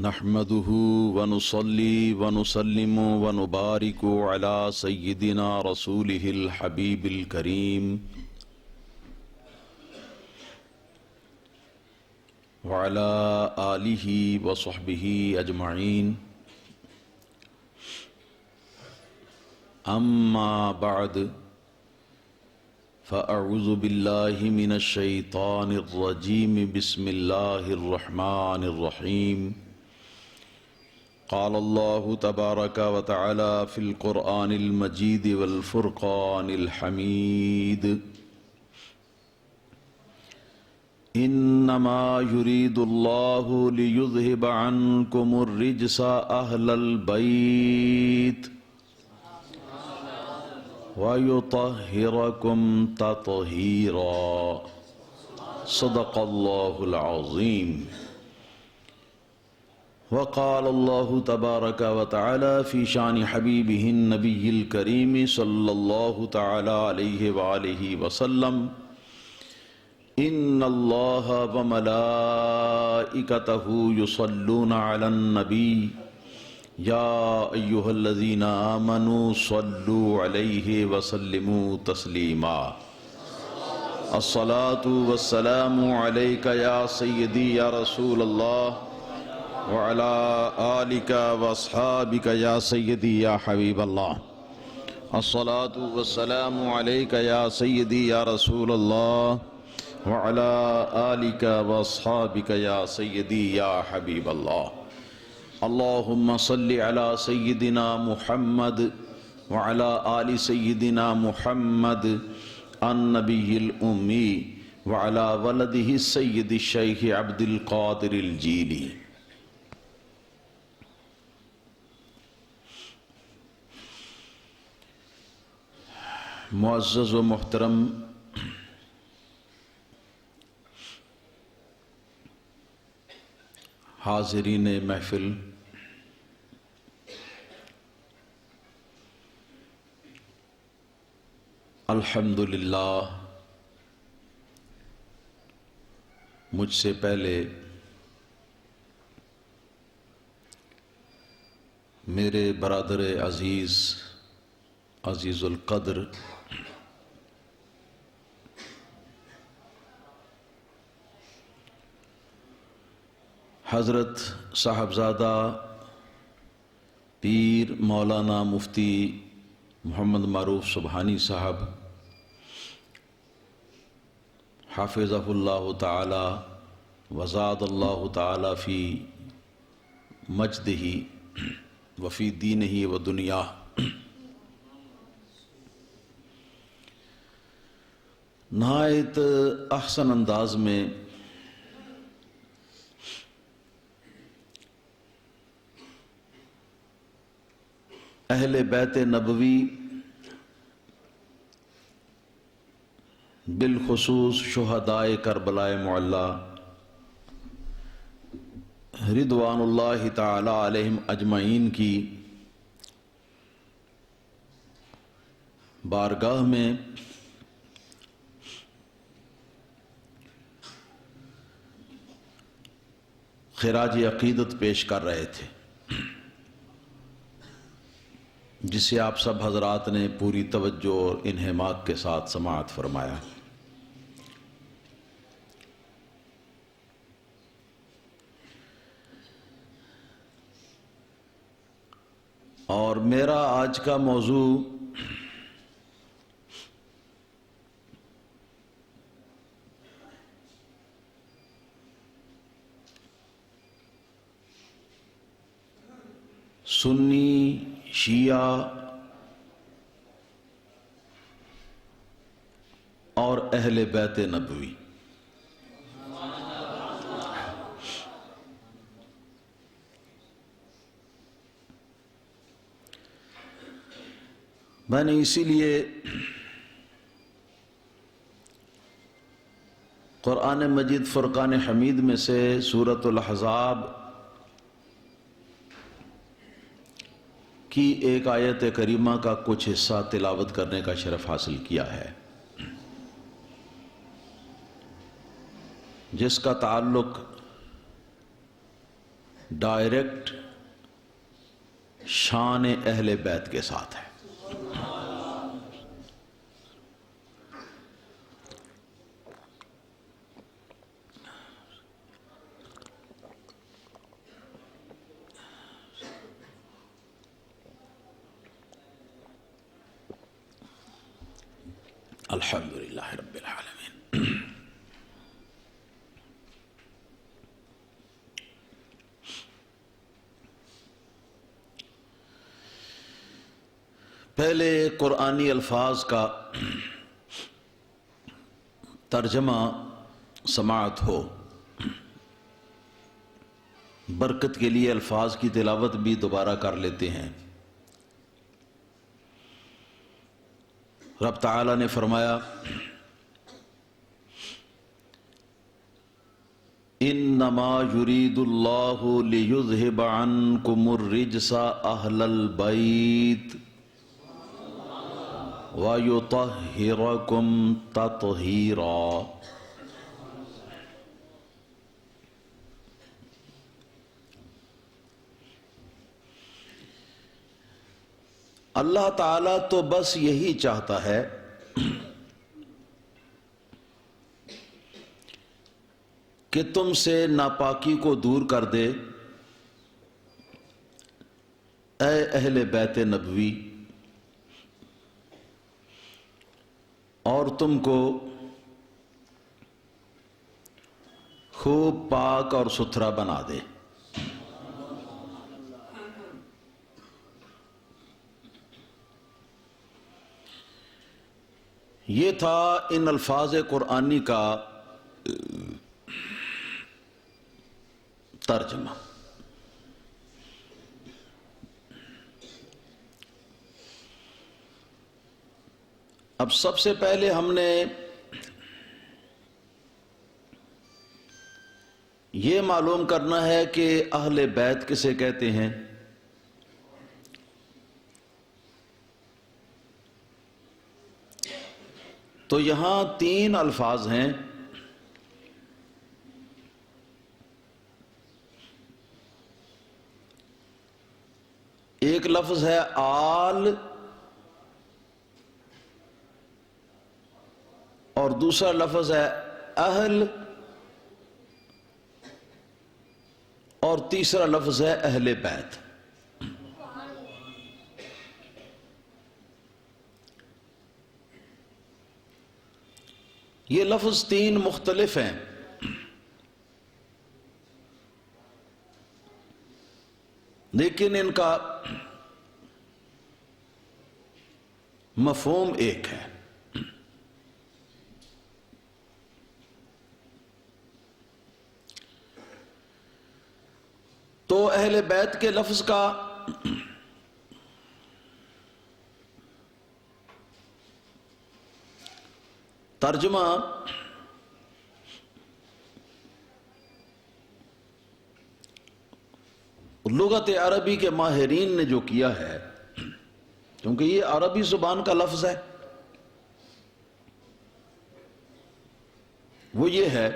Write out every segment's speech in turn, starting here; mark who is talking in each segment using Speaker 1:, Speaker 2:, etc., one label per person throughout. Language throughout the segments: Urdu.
Speaker 1: نحمده ونصلي ونسلم ونبارك على سيدنا رسوله الحبيب الكريم وعلى آله وصحبه أجمعين. أما بعد فأعوذ بالله من الشيطان الرجيم. بسم الله الرحمن الرحيم. قال الله تبارك وتعالى في القرآن المجيد والفرقان الحميد: إنما يريد الله ليذهب عنكم الرجس أهل البيت ويطهركم تطهيرا. صدق الله العظيم. وقال الله تبارك وتعالى في شان حبيبه النبي الكريم صلى الله تعالى عليه وآله وسلم: إن الله وملائكته يصلون على النبي يا أيها الذين آمنوا صلوا عليه وسلموا تسليما. الصلاة والسلام عليك يا سيدي يا رسول الله وعلى آلك وأصحابك يا سيدي يا حبيب الله. الصلاة والسلام عليك يا سيدي يا رسول الله وعلى آلك وأصحابك يا سيدي يا حبيب الله. اللهم صل على سيدنا محمد وعلى آل سيدنا محمد النبي الأمي وعلى ولده السيد الشيخ عبد القادر الجيلي. معزز و محترم حاضرین محفل، الحمدللہ مجھ سے پہلے میرے برادر عزیز القدر حضرت صاحبزادہ پیر مولانا مفتی محمد معروف سبحانی صاحب حافظہ اللہ تعالی وزاد اللہ تعالی فی مجدہ وفی دینہ و دنیا، نہایت احسن انداز میں اہل بیت نبوی بالخصوص شہدائے کربلائے معلی رضوان اللہ تعالی علیہم اجمعین کی بارگاہ میں خراج عقیدت پیش کر رہے تھے، جسے آپ سب حضرات نے پوری توجہ اور انہماک کے ساتھ سماعت فرمایا۔ اور میرا آج کا موضوع سنی شیعہ اور اہل بیت نبوی۔ میں نے اسی لیے قرآن مجید فرقان حمید میں سے سورۃ الاحزاب کی ایک آیت کریمہ کا کچھ حصہ تلاوت کرنے کا شرف حاصل کیا ہے، جس کا تعلق ڈائریکٹ شان اہل بیت کے ساتھ ہے۔ الحمدللہ رب العالمین۔ پہلے قرآنی الفاظ کا ترجمہ سماعت ہو، برکت کے لیے الفاظ کی تلاوت بھی دوبارہ کر لیتے ہیں۔ رب تعالی نے فرمایا انما یرید اللہ لیذہب عنکم الرجس اہل البیت وَيُطَهِّرَكُمْ تَطْهِيرًا۔ اللہ تعالیٰ تو بس یہی چاہتا ہے کہ تم سے ناپاکی کو دور کر دے، اے اہل بیت نبوی، اور تم کو خوب پاک اور ستھرا بنا دے۔ یہ تھا ان الفاظ قرآنی کا ترجمہ۔ اب سب سے پہلے ہم نے یہ معلوم کرنا ہے کہ اہل بیت کسے کہتے ہیں۔ تو یہاں 3 الفاظ ہیں۔ ایک لفظ ہے آل، اور دوسرا لفظ ہے اہل، اور تیسرا لفظ ہے اہل بیت۔ یہ لفظ 3 مختلف ہیں، لیکن ان کا مفہوم ایک ہے۔ تو اہل بیت کے لفظ کا ترجمہ لغت عربی کے ماہرین نے جو کیا ہے، کیونکہ یہ عربی زبان کا لفظ ہے، وہ یہ ہے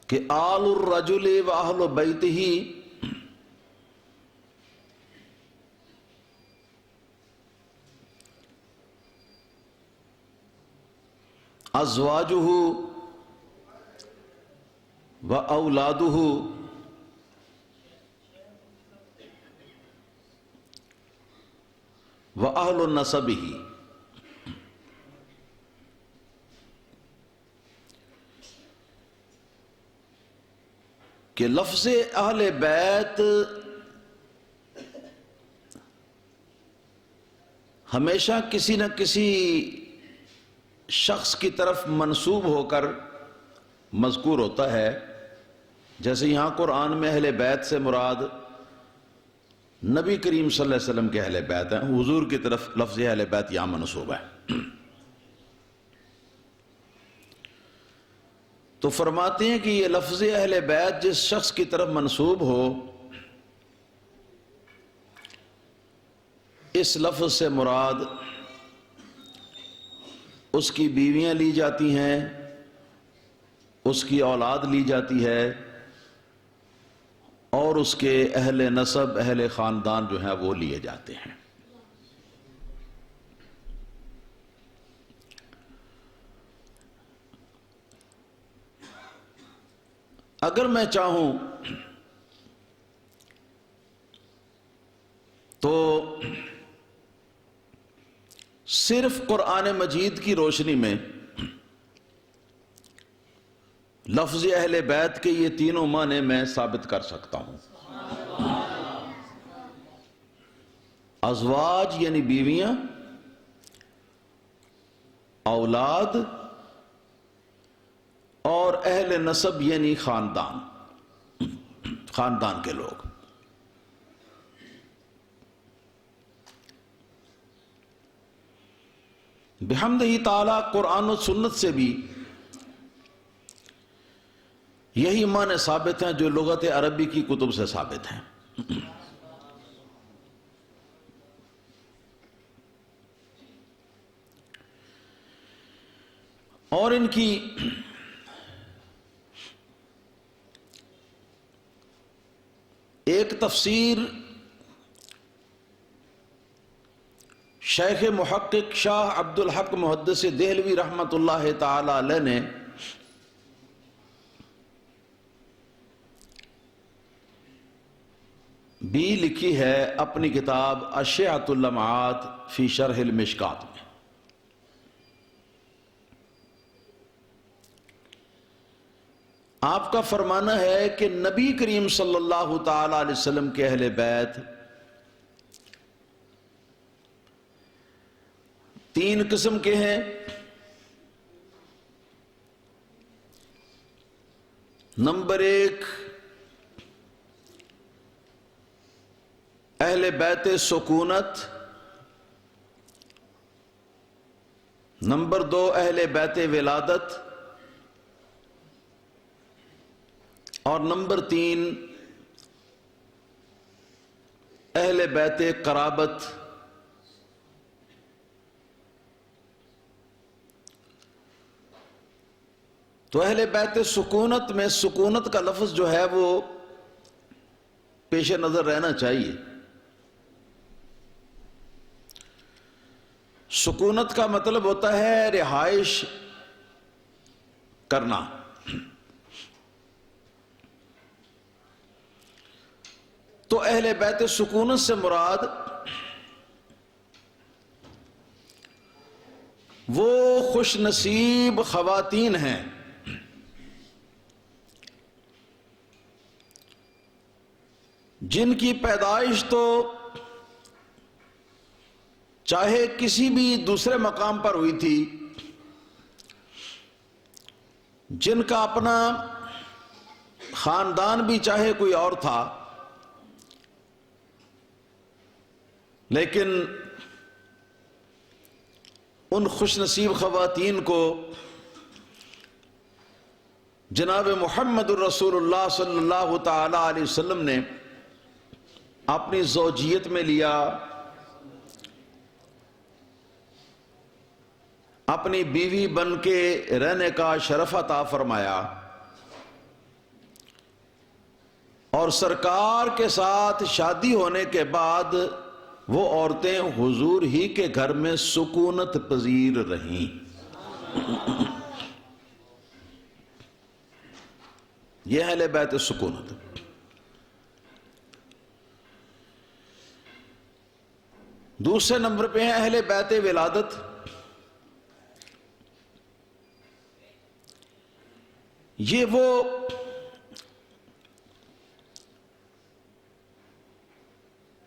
Speaker 1: کہ آل الرجل و اہل بیتہ ازواجہ و اولادہ و اہل نسبہ۔ کہ لفظ اہل بیت ہمیشہ کسی نہ کسی شخص کی طرف منسوب ہو کر مذکور ہوتا ہے، جیسے یہاں قرآن میں اہل بیت سے مراد نبی کریم صلی اللہ علیہ وسلم کے اہل بیت ہیں، حضور کی طرف لفظ اہل بیت یہاں منسوب ہے۔ تو فرماتے ہیں کہ یہ لفظ اہل بیت جس شخص کی طرف منسوب ہو، اس لفظ سے مراد اس کی بیویاں لی جاتی ہیں، اس کی اولاد لی جاتی ہے، اور اس کے اہل نسب، اہل خاندان جو ہیں وہ لیے جاتے ہیں۔ اگر میں چاہوں تو صرف قرآن مجید کی روشنی میں لفظ اہل بیت کے یہ تینوں معنی میں ثابت کر سکتا ہوں۔ ازواج یعنی بیویاں، اولاد، اور اہل نسب یعنی خاندان کے لوگ۔ بحمدہ تعالی قرآن و سنت سے بھی یہی معنی ثابت ہیں جو لغت عربی کی کتب سے ثابت ہیں۔ اور ان کی ایک تفسیر شیخ محقق شاہ عبد الحق محدث دہلوی رحمۃ اللہ تعالی علیہ نے بھی لکھی ہے اپنی کتاب اشعۃ اللمعات فی شرح المشکات میں۔ آپ کا فرمانا ہے کہ نبی کریم صلی اللہ تعالی علیہ وسلم کے اہل بیت تین قسم کے ہیں۔ نمبر ایک، اہل بیت سکونت۔ نمبر دو، اہل بیت ولادت۔ اور نمبر تین، اہل بیت قرابت۔ تو اہل بیت سکونت میں سکونت کا لفظ جو ہے وہ پیش نظر رہنا چاہیے۔ سکونت کا مطلب ہوتا ہے رہائش کرنا۔ تو اہل بیت سکونت سے مراد وہ خوش نصیب خواتین ہیں جن کی پیدائش تو چاہے کسی بھی دوسرے مقام پر ہوئی تھی، جن کا اپنا خاندان بھی چاہے کوئی اور تھا، لیکن ان خوش نصیب خواتین کو جناب محمد الرسول اللہ صلی اللہ تعالی علیہ وسلم نے اپنی زوجیت میں لیا، اپنی بیوی بن کے رہنے کا شرف عطا فرمایا، اور سرکار کے ساتھ شادی ہونے کے بعد وہ عورتیں حضور ہی کے گھر میں سکونت پذیر رہیں۔ یہ اہل بیت سکونت۔ دوسرے نمبر پہ ہیں اہل بیت ولادت۔ یہ وہ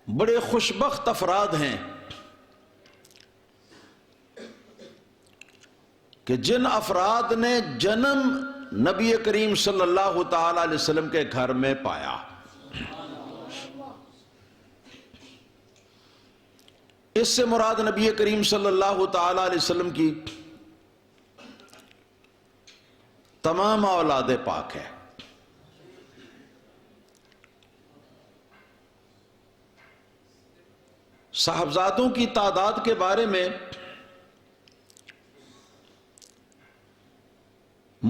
Speaker 1: بڑے خوشبخت افراد ہیں کہ جن افراد نے جنم نبی کریم صلی اللہ تعالی علیہ وسلم کے گھر میں پایا۔ اس سے مراد نبی کریم صلی اللہ تعالی علیہ وسلم کی تمام اولاد پاک ہے۔ صاحبزادوں کی تعداد کے بارے میں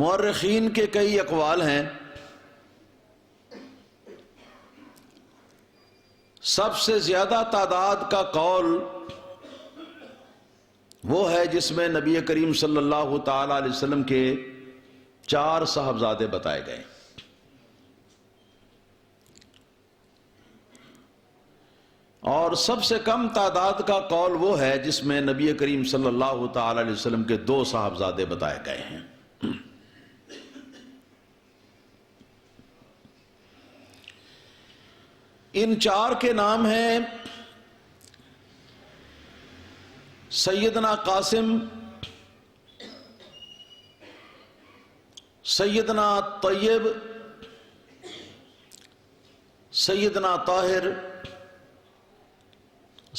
Speaker 1: مورخین کے کئی اقوال ہیں، سب سے زیادہ تعداد کا قول وہ ہے جس میں نبی کریم صلی اللہ تعالی علیہ وسلم کے 4 صاحبزادے بتائے گئے، اور سب سے کم تعداد کا قول وہ ہے جس میں نبی کریم صلی اللہ تعالی علیہ وسلم کے 2 صاحبزادے بتائے گئے ہیں۔ ان 4 کے نام ہیں سیدنا قاسم، سیدنا طیب، سیدنا طاہر،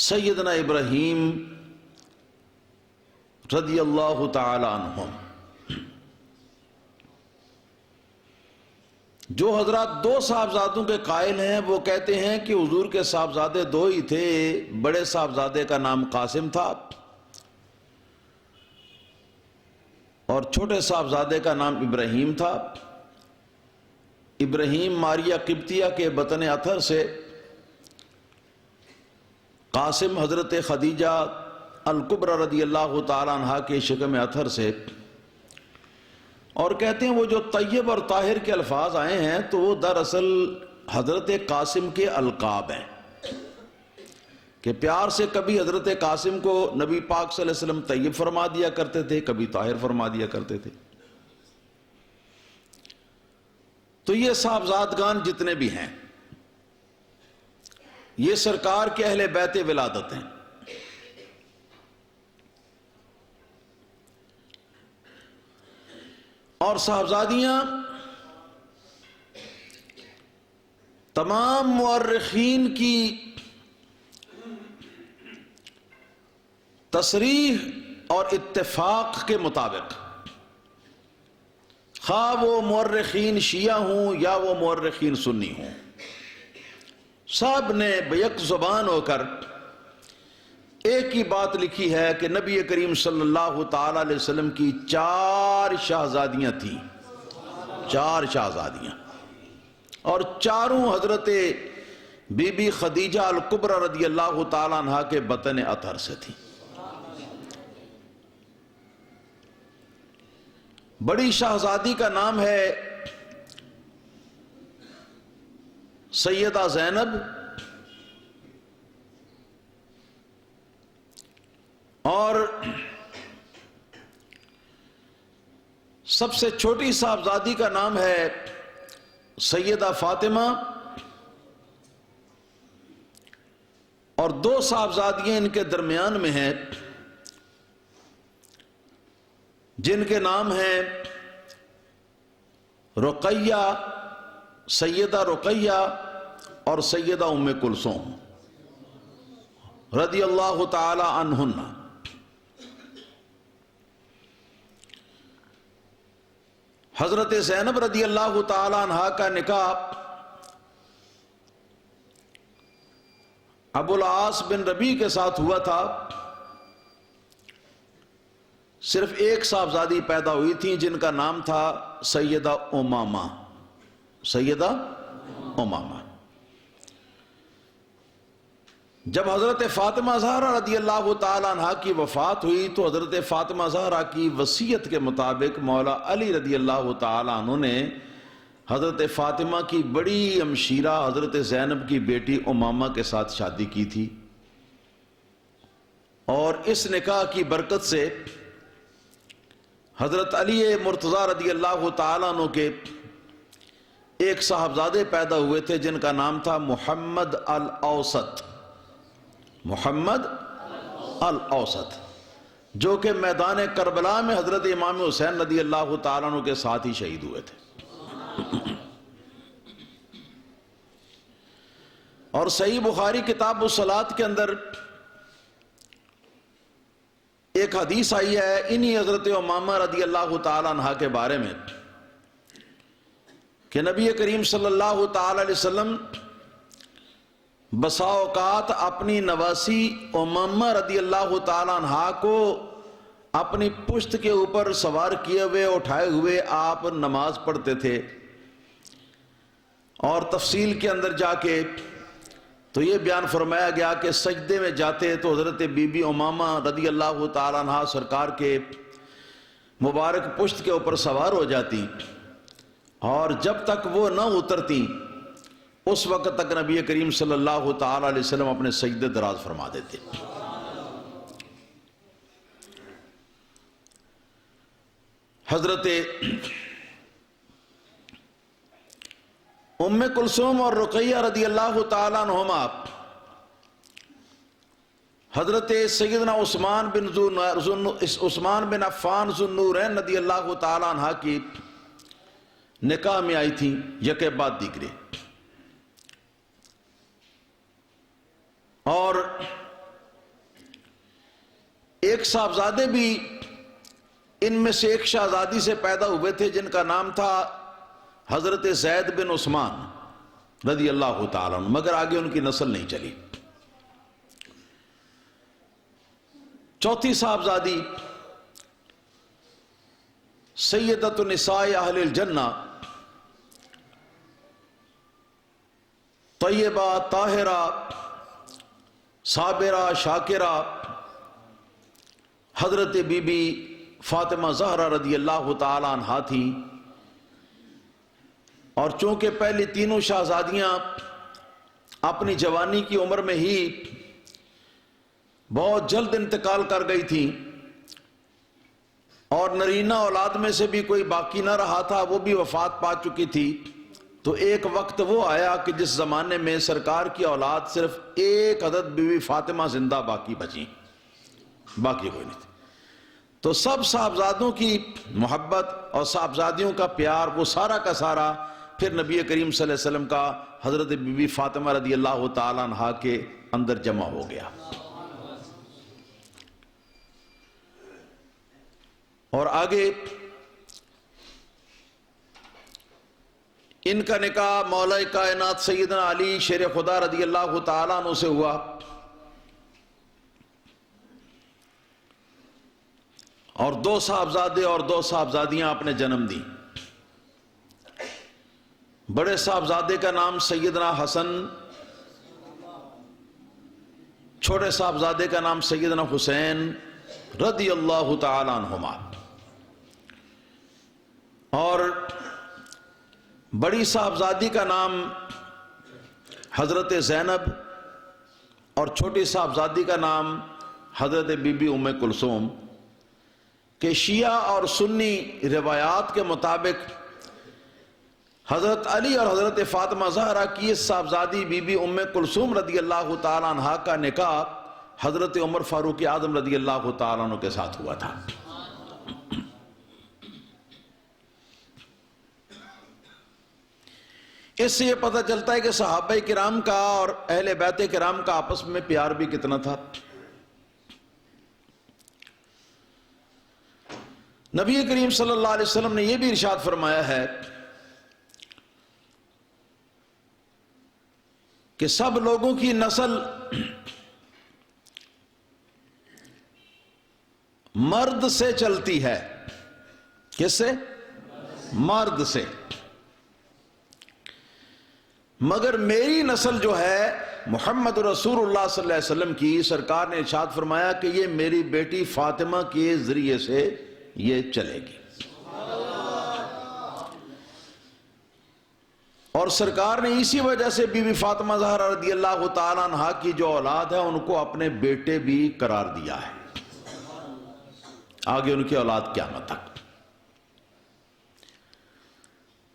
Speaker 1: سیدنا ابراہیم رضی اللہ تعالی عنہم۔ جو حضرات 2 صاحبزادوں کے قائل ہیں وہ کہتے ہیں کہ حضور کے صاحبزادے 2 ہی تھے، بڑے صاحبزادے کا نام قاسم تھا اور چھوٹے صاحبزادے کا نام ابراہیم تھا۔ ابراہیم ماریہ قبطیہ کے بطن اطہر سے، قاسم حضرت خدیجہ الکبریٰ رضی اللہ تعالی عنہا کے شکم اطہر سے، اور کہتے ہیں وہ جو طیب اور طاہر کے الفاظ آئے ہیں تو وہ دراصل حضرت قاسم کے القاب ہیں، کہ پیار سے کبھی حضرت قاسم کو نبی پاک صلی اللہ علیہ وسلم طیب فرما دیا کرتے تھے، کبھی طاہر فرما دیا کرتے تھے۔ تو یہ صاحبزادگان جتنے بھی ہیں یہ سرکار کے اہل بیت ولادت ہیں۔ اور صاحبزادیاں تمام مورخین کی تصریح اور اتفاق کے مطابق، خواہ وہ مورخین شیعہ ہوں یا وہ مورخین سنی ہوں، سب نے بیک زبان ہو کر ایک ہی بات لکھی ہے کہ نبی کریم صلی اللہ تعالی علیہ وسلم کی 4 شہزادیاں تھیں، 4 شہزادیاں، اور چاروں حضرت بی بی خدیجہ الکبریٰ رضی اللہ تعالی عنہا کے بطن اطہر سے تھیں۔ بڑی شہزادی کا نام ہے سیدہ زینب، اور سب سے چھوٹی صاحبزادی کا نام ہے سیدہ فاطمہ، اور 2 صاحبزادیاں ان کے درمیان میں ہیں جن کے نام ہیں رقیہ، سیدہ رقیہ اور سیدہ ام کلثوم رضی اللہ تعالی عنہن۔ حضرت زینب رضی اللہ تعالی عنہا کا نکاح ابو العاص بن ربیع کے ساتھ ہوا تھا۔ صرف ایک صاحبزادی پیدا ہوئی تھی جن کا نام تھا سیدہ امامہ، سیدہ امامہ۔ جب حضرت فاطمہ زہرا رضی اللہ تعالی عنہا کی وفات ہوئی تو حضرت فاطمہ زہرا کی وصیت کے مطابق مولا علی رضی اللہ تعالی عنہ نے حضرت فاطمہ کی بڑی ہمشیرہ حضرت زینب کی بیٹی امامہ کے ساتھ شادی کی تھی، اور اس نکاح کی برکت سے حضرت علی مرتضیٰ رضی اللہ تعالیٰ عنہ کے ایک صاحبزادے پیدا ہوئے تھے جن کا نام تھا محمد الاوسط، محمد الاوسط، جو کہ میدان کربلا میں حضرت امام حسین رضی اللہ تعالیٰ عنہ کے ساتھ ہی شہید ہوئے تھے۔ اور صحیح بخاری کتاب الصلاۃ کے اندر ایک حدیث آئی ہے انہی حضرت امامہ رضی اللہ تعالی عنہ کے بارے میں کہ نبی کریم صلی اللہ تعالی علیہ وسلم بسا اوقات اپنی نواسی امامہ رضی اللہ تعالی عنہ کو اپنی پشت کے اوپر سوار کیے ہوئے اٹھائے ہوئے آپ نماز پڑھتے تھے، اور تفصیل کے اندر جا کے تو یہ بیان فرمایا گیا کہ سجدے میں جاتے تو حضرت بی بی امامہ رضی اللہ تعالیٰ عنہ سرکار کے مبارک پشت کے اوپر سوار ہو جاتی، اور جب تک وہ نہ اترتی اس وقت تک نبی کریم صلی اللہ تعالیٰ علیہ وسلم اپنے سجدے دراز فرما دیتے۔ حضرت ام کلثوم اور رقیہ رضی اللہ تعالیٰ عنہما حضرت سیدنا عثمان بن عفان ذو النورین رضی اللہ تعالیٰ عنہ کی نکاح میں آئی تھی، یکے بعد دیگرے، اور ایک صاحبزادے بھی ان میں سے ایک شہزادی سے پیدا ہوئے تھے جن کا نام تھا حضرت زید بن عثمان رضی اللہ تعالیٰ عنہ، مگر آگے ان کی نسل نہیں چلی۔ چوتھی صاحبزادی سیدۃ النساء اہل الجنہ طیبہ طاہرہ صابرہ شاکرہ حضرت بی بی فاطمہ زہرا رضی اللہ تعالیٰ عنہا تھی، اور چونکہ پہلی تینوں شہزادیاں اپنی جوانی کی عمر میں ہی بہت جلد انتقال کر گئی تھی، اور نرینہ اولاد میں سے بھی کوئی باقی نہ رہا تھا، وہ بھی وفات پا چکی تھی، تو ایک وقت وہ آیا کہ جس زمانے میں سرکار کی اولاد صرف ایک عدد بی بی فاطمہ زندہ باقی بچیں، باقی کوئی نہیں تھی۔ تو سب صاحبزادوں کی محبت اور صاحبزادیوں کا پیار وہ سارا کا سارا پھر نبی کریم صلی اللہ علیہ وسلم کا حضرت بی بی فاطمہ رضی اللہ تعالیٰ عنہا کے اندر جمع ہو گیا۔ اور آگے ان کا نکاح مولا کائنات سیدنا علی شیر خدا رضی اللہ تعالیٰ عنہ سے ہوا، اور دو صاحبزادے اور دو صاحبزادیاں آپ نے جنم دی۔ بڑے صاحبزادے کا نام سیدنا حسن، چھوٹے صاحبزادے کا نام سیدنا حسین رضی اللہ تعالیٰ عنہما، اور بڑی صاحبزادی کا نام حضرت زینب، اور چھوٹی صاحبزادی کا نام حضرت بی بی ام کلثوم، کہ شیعہ اور سنی روایات کے مطابق حضرت علی اور حضرت فاطمہ زہرا کی اس صاحبزادی بی بی ام کلثوم رضی اللہ تعالیٰ عنہ کا نکاح حضرت عمر فاروق اعظم رضی اللہ تعالیٰ عنہ کے ساتھ ہوا تھا۔ اس سے یہ پتہ چلتا ہے کہ صحابہ کرام کا اور اہل بیت کرام کا آپس میں پیار بھی کتنا تھا۔ نبی کریم صلی اللہ علیہ وسلم نے یہ بھی ارشاد فرمایا ہے کہ سب لوگوں کی نسل مرد سے چلتی ہے۔ کس سے؟ مرد سے، مگر میری نسل جو ہے محمد رسول اللہ صلی اللہ علیہ وسلم کی، سرکار نے ارشاد فرمایا کہ یہ میری بیٹی فاطمہ کے ذریعے سے یہ چلے گی، اور سرکار نے اسی وجہ سے بی بی فاطمہ زہرا رضی اللہ تعالیٰ عنہا کی جو اولاد ہے ان کو اپنے بیٹے بھی قرار دیا ہے، آگے ان کی اولاد قیامت تک۔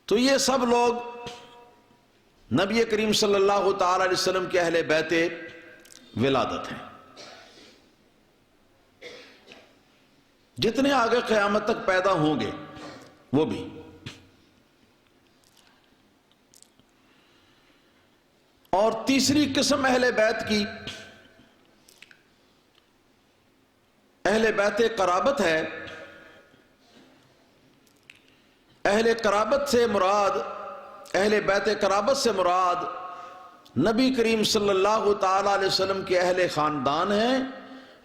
Speaker 1: تو یہ سب لوگ نبی کریم صلی اللہ تعالیٰ علیہ وسلم کے اہل بیت ولادت ہیں۔ جتنے آگے قیامت تک پیدا ہوں گے وہ بھی۔ اور تیسری قسم اہل بیت کی اہل بیت قرابت ہے۔ اہل قرابت سے مراد، اہل بیت قرابت سے مراد نبی کریم صلی اللہ تعالیٰ علیہ وسلم کے اہل خاندان ہیں،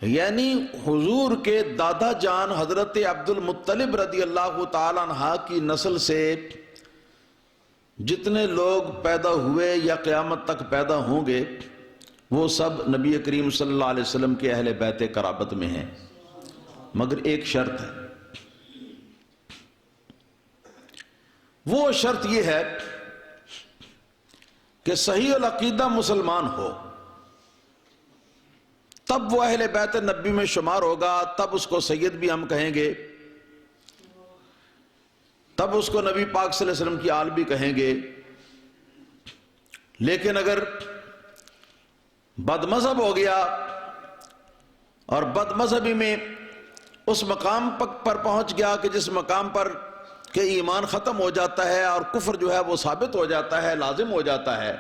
Speaker 1: یعنی حضور کے دادا جان حضرت عبد المطلب رضی اللہ تعالیٰ عنہ کی نسل سے جتنے لوگ پیدا ہوئے یا قیامت تک پیدا ہوں گے وہ سب نبی کریم صلی اللہ علیہ وسلم کے اہل بیت قرابت میں ہیں، مگر ایک شرط ہے۔ وہ شرط یہ ہے کہ صحیح العقیدہ مسلمان ہو، تب وہ اہل بیت نبی میں شمار ہوگا، تب اس کو سید بھی ہم کہیں گے، تب اس کو نبی پاک صلی اللہ علیہ وسلم کی آل بھی کہیں گے۔ لیکن اگر بد مذہب ہو گیا اور بد مذہبی میں اس مقام پر پہنچ گیا کہ جس مقام پر کہ ایمان ختم ہو جاتا ہے اور کفر جو ہے وہ ثابت ہو جاتا ہے، لازم ہو جاتا ہے،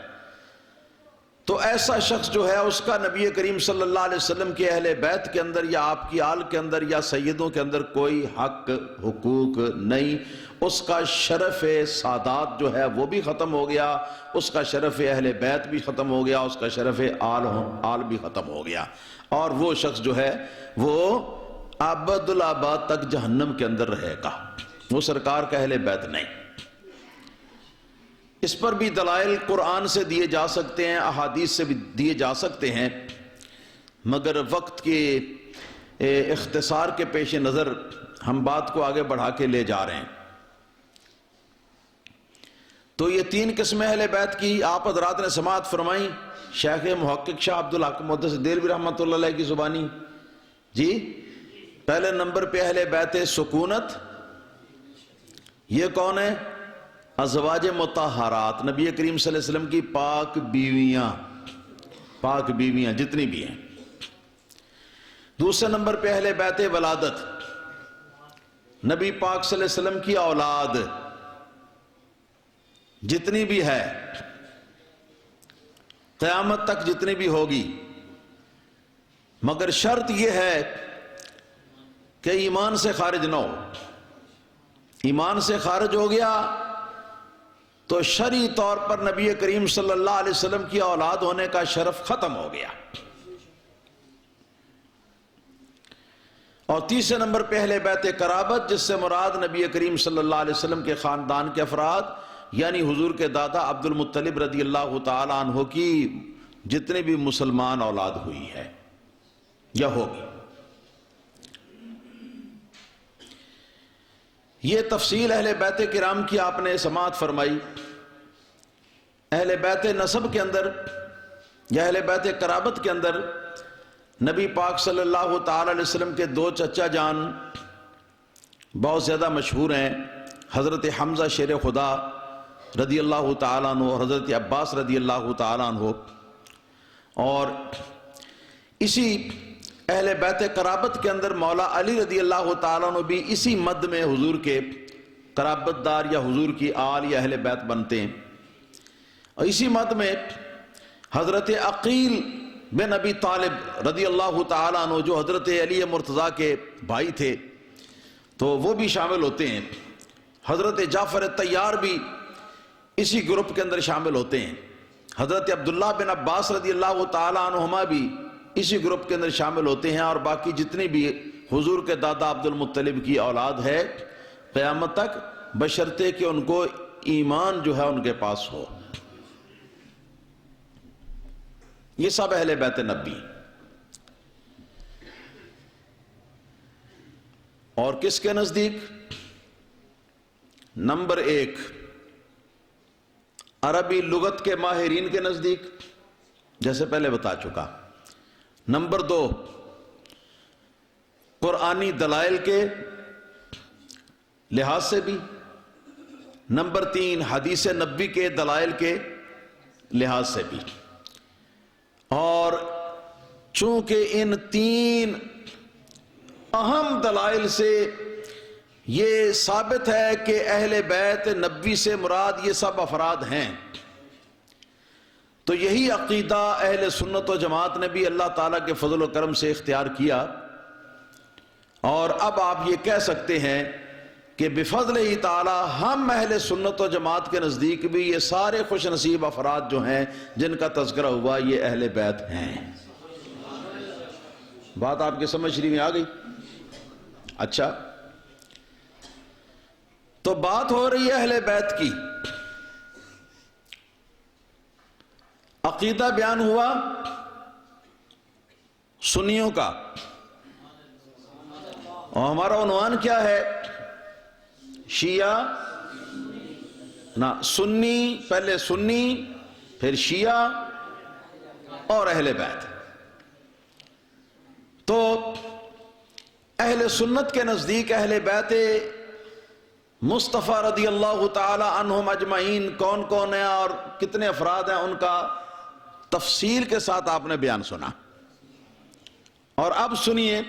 Speaker 1: تو ایسا شخص جو ہے اس کا نبی کریم صلی اللہ علیہ وسلم کے اہل بیت کے اندر یا آپ کی آل کے اندر یا سیدوں کے اندر کوئی حق حقوق نہیں، اس کا شرف سادات جو ہے وہ بھی ختم ہو گیا، اس کا شرف اہل بیت بھی ختم ہو گیا، اس کا شرف آل بھی ختم ہو گیا، اور وہ شخص جو ہے وہ ابد الآباد تک جہنم کے اندر رہے گا، وہ سرکار کا اہل بیت نہیں۔ اس پر بھی دلائل قرآن سے دیے جا سکتے ہیں، احادیث سے بھی دیے جا سکتے ہیں، مگر وقت کے اختصار کے پیش نظر ہم بات کو آگے بڑھا کے لے جا رہے ہیں۔ تو یہ تین قسمیں اہل بیت کی آپ حضرات نے سماعت فرمائی، شیخ محقق شاہ عبدالحق محدث دہلوی رحمۃ اللہ علیہ کی زبانی۔ جی پہلے نمبر پہ اہل بیت سکونت، یہ کون ہے؟ ازواج مطہرات، نبی کریم صلی اللہ علیہ وسلم کی پاک بیویاں جتنی بھی ہیں۔ دوسرے نمبر پہ اہل بیت ولادت، نبی پاک صلی اللہ علیہ وسلم کی اولاد جتنی بھی ہے، قیامت تک جتنی بھی ہوگی، مگر شرط یہ ہے کہ ایمان سے خارج نہ ہو۔ ایمان سے خارج ہو گیا تو شرعی طور پر نبی کریم صلی اللہ علیہ وسلم کی اولاد ہونے کا شرف ختم ہو گیا۔ اور تیسرے نمبر پہ اہل بیت قرابت، جس سے مراد نبی کریم صلی اللہ علیہ وسلم کے خاندان کے افراد، یعنی حضور کے دادا عبد المطلب رضی اللہ تعالی عنہ کی جتنے بھی مسلمان اولاد ہوئی ہے یا ہوگی۔ یہ تفصیل اہل بیت کرام کی آپ نے سماعت فرمائی۔ اہل بیت نسب کے اندر یا اہل بیت قرابت کے اندر نبی پاک صلی اللہ تعالی علیہ وسلم کے دو چچا جان بہت زیادہ مشہور ہیں، حضرت حمزہ شیر خدا رضی اللہ تعالیٰ عنہ اور حضرت عباس رضی اللہ تعالیٰ عنہ، اور اسی اہل بیت قرابت کے اندر مولا علی رضی اللہ تعالیٰ عنہ بھی اسی مد میں حضور کے قرابت دار یا حضور کی آل یا اہل بیت بنتے ہیں۔ اور اسی مد میں حضرت عقیل بن ابی طالب رضی اللہ تعالیٰ عنہ جو حضرت علی مرتضیٰ کے بھائی تھے تو وہ بھی شامل ہوتے ہیں۔ حضرت جعفر طیار بھی اسی گروپ کے اندر شامل ہوتے ہیں۔ حضرت عبداللہ بن عباس رضی اللہ تعالیٰ عنہما بھی اسی گروپ کے اندر شامل ہوتے ہیں، اور باقی جتنی بھی حضور کے دادا عبد المطلب کی اولاد ہے قیامت تک، بشرطے کہ ان کو ایمان جو ہے ان کے پاس ہو۔ یہ سب اہل بیت نبی۔ اور کس کے نزدیک؟ نمبر ایک عربی لغت کے ماہرین کے نزدیک، جیسے پہلے بتا چکا۔ نمبر دو قرآنی دلائل کے لحاظ سے بھی۔ نمبر تین حدیث نبوی کے دلائل کے لحاظ سے بھی۔ اور چونکہ ان تین اہم دلائل سے یہ ثابت ہے کہ اہل بیت نبوی سے مراد یہ سب افراد ہیں، تو یہی عقیدہ اہل سنت و جماعت نے بھی اللہ تعالیٰ کے فضل و کرم سے اختیار کیا۔ اور اب آپ یہ کہہ سکتے ہیں کہ بفضل ہی تعالیٰ ہم اہل سنت و جماعت کے نزدیک بھی یہ سارے خوش نصیب افراد جو ہیں جن کا تذکرہ ہوا یہ اہل بیت ہیں۔ بات آپ کے سمجھ میں آ گئی؟ اچھا، تو بات ہو رہی ہے اہل بیت کی، عقیدہ بیان ہوا سنیوں کا، اور ہمارا عنوان کیا ہے؟ شیعہ نہ سنی، پہلے سنی پھر شیعہ اور اہل بیت۔ تو اہل سنت کے نزدیک اہل بیت مصطفیٰ رضی اللہ تعالی عنہم اجمعین کون کون ہیں اور کتنے افراد ہیں، ان کا تفصیل کے ساتھ آپ نے بیان سنا۔ اور اب سنیے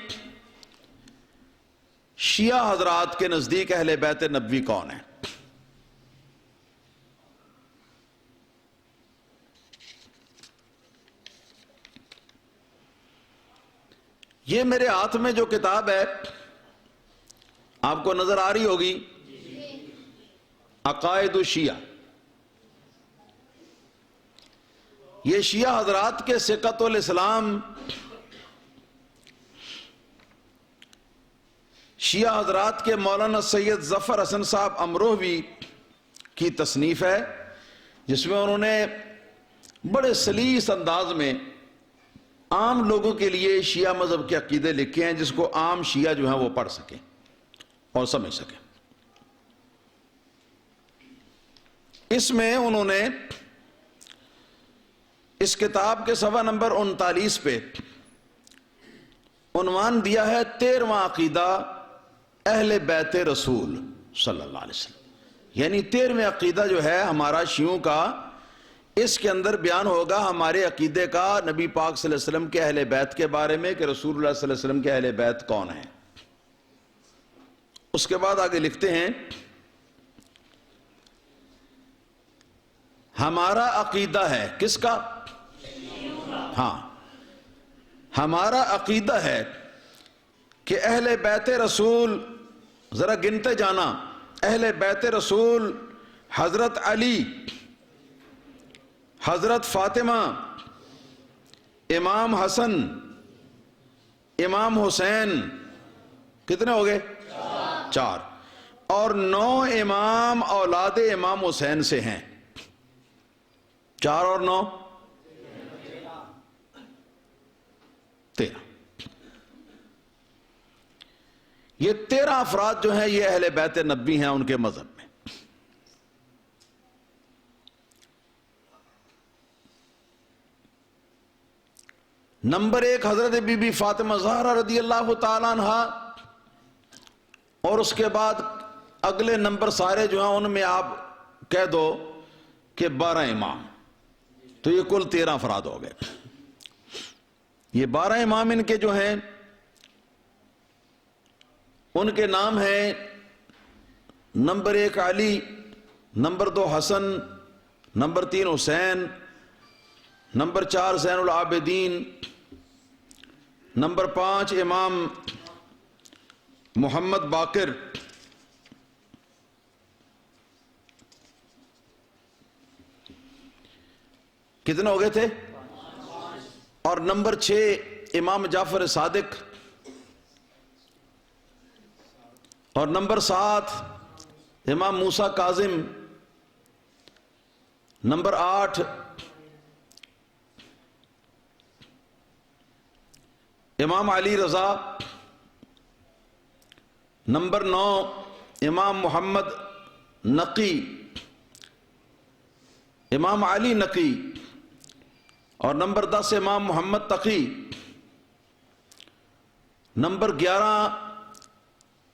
Speaker 1: شیعہ حضرات کے نزدیک اہل بیت نبوی کون ہیں۔ یہ میرے ہاتھ میں جو کتاب ہے آپ کو نظر آ رہی ہوگی، عقائد الشیعہ۔ یہ شیعہ حضرات کے ثقۃ الاسلام، شیعہ حضرات کے مولانا سید ظفر حسن صاحب امروہوی کی تصنیف ہے، جس میں انہوں نے بڑے سلیس انداز میں عام لوگوں کے لیے شیعہ مذہب کے عقیدے لکھے ہیں، جس کو عام شیعہ جو ہیں وہ پڑھ سکیں اور سمجھ سکیں۔ اس میں انہوں نے اس کتاب کے صفحہ نمبر 39 پہ عنوان دیا ہے 13واں عقیدہ اہل بیت رسول صلی اللہ علیہ وسلم، یعنی 13واں عقیدہ جو ہے ہمارا شیعوں کا، اس کے اندر بیان ہوگا ہمارے عقیدے کا نبی پاک صلی اللہ علیہ وسلم کے اہل بیت کے بارے میں، کہ رسول اللہ صلی اللہ علیہ وسلم کے اہل بیت کون ہیں۔ اس کے بعد آگے لکھتے ہیں ہمارا عقیدہ ہے، کس کا؟ ہاں، ہمارا عقیدہ ہے کہ اہل بیت رسول، ذرا گنتے جانا، اہل بیت رسول حضرت علی، حضرت فاطمہ، امام حسن، امام حسین، کتنے ہو گئے؟ 4، اور 9 امام اولاد امام حسین سے ہیں۔ 4 اور 9 13۔ یہ 13 افراد جو ہیں یہ اہل بیت نبوی ہیں ان کے مذہب میں۔ نمبر 1 حضرت بی بی فاطمہ زہرا رضی اللہ تعالیٰ عنہ، اور اس کے بعد اگلے نمبر سارے جو ہیں ان میں آپ کہہ دو کہ 12 امام، تو یہ کل 13 افراد ہو گئے۔ یہ 12 امام ان کے جو ہیں ان کے نام ہیں نمبر 1 علی، نمبر 2 حسن، نمبر 3 حسین، نمبر 4 زین العابدین، نمبر 5 امام محمد باقر، کتنے ہو گئے تھے؟ اور نمبر 6 امام جعفر صادق، اور نمبر 7 امام موسیٰ کاظم، نمبر 8 امام علی رضا، نمبر 9 امام محمد نقی، امام علی نقی، اور نمبر 10 امام محمد تقی، نمبر 11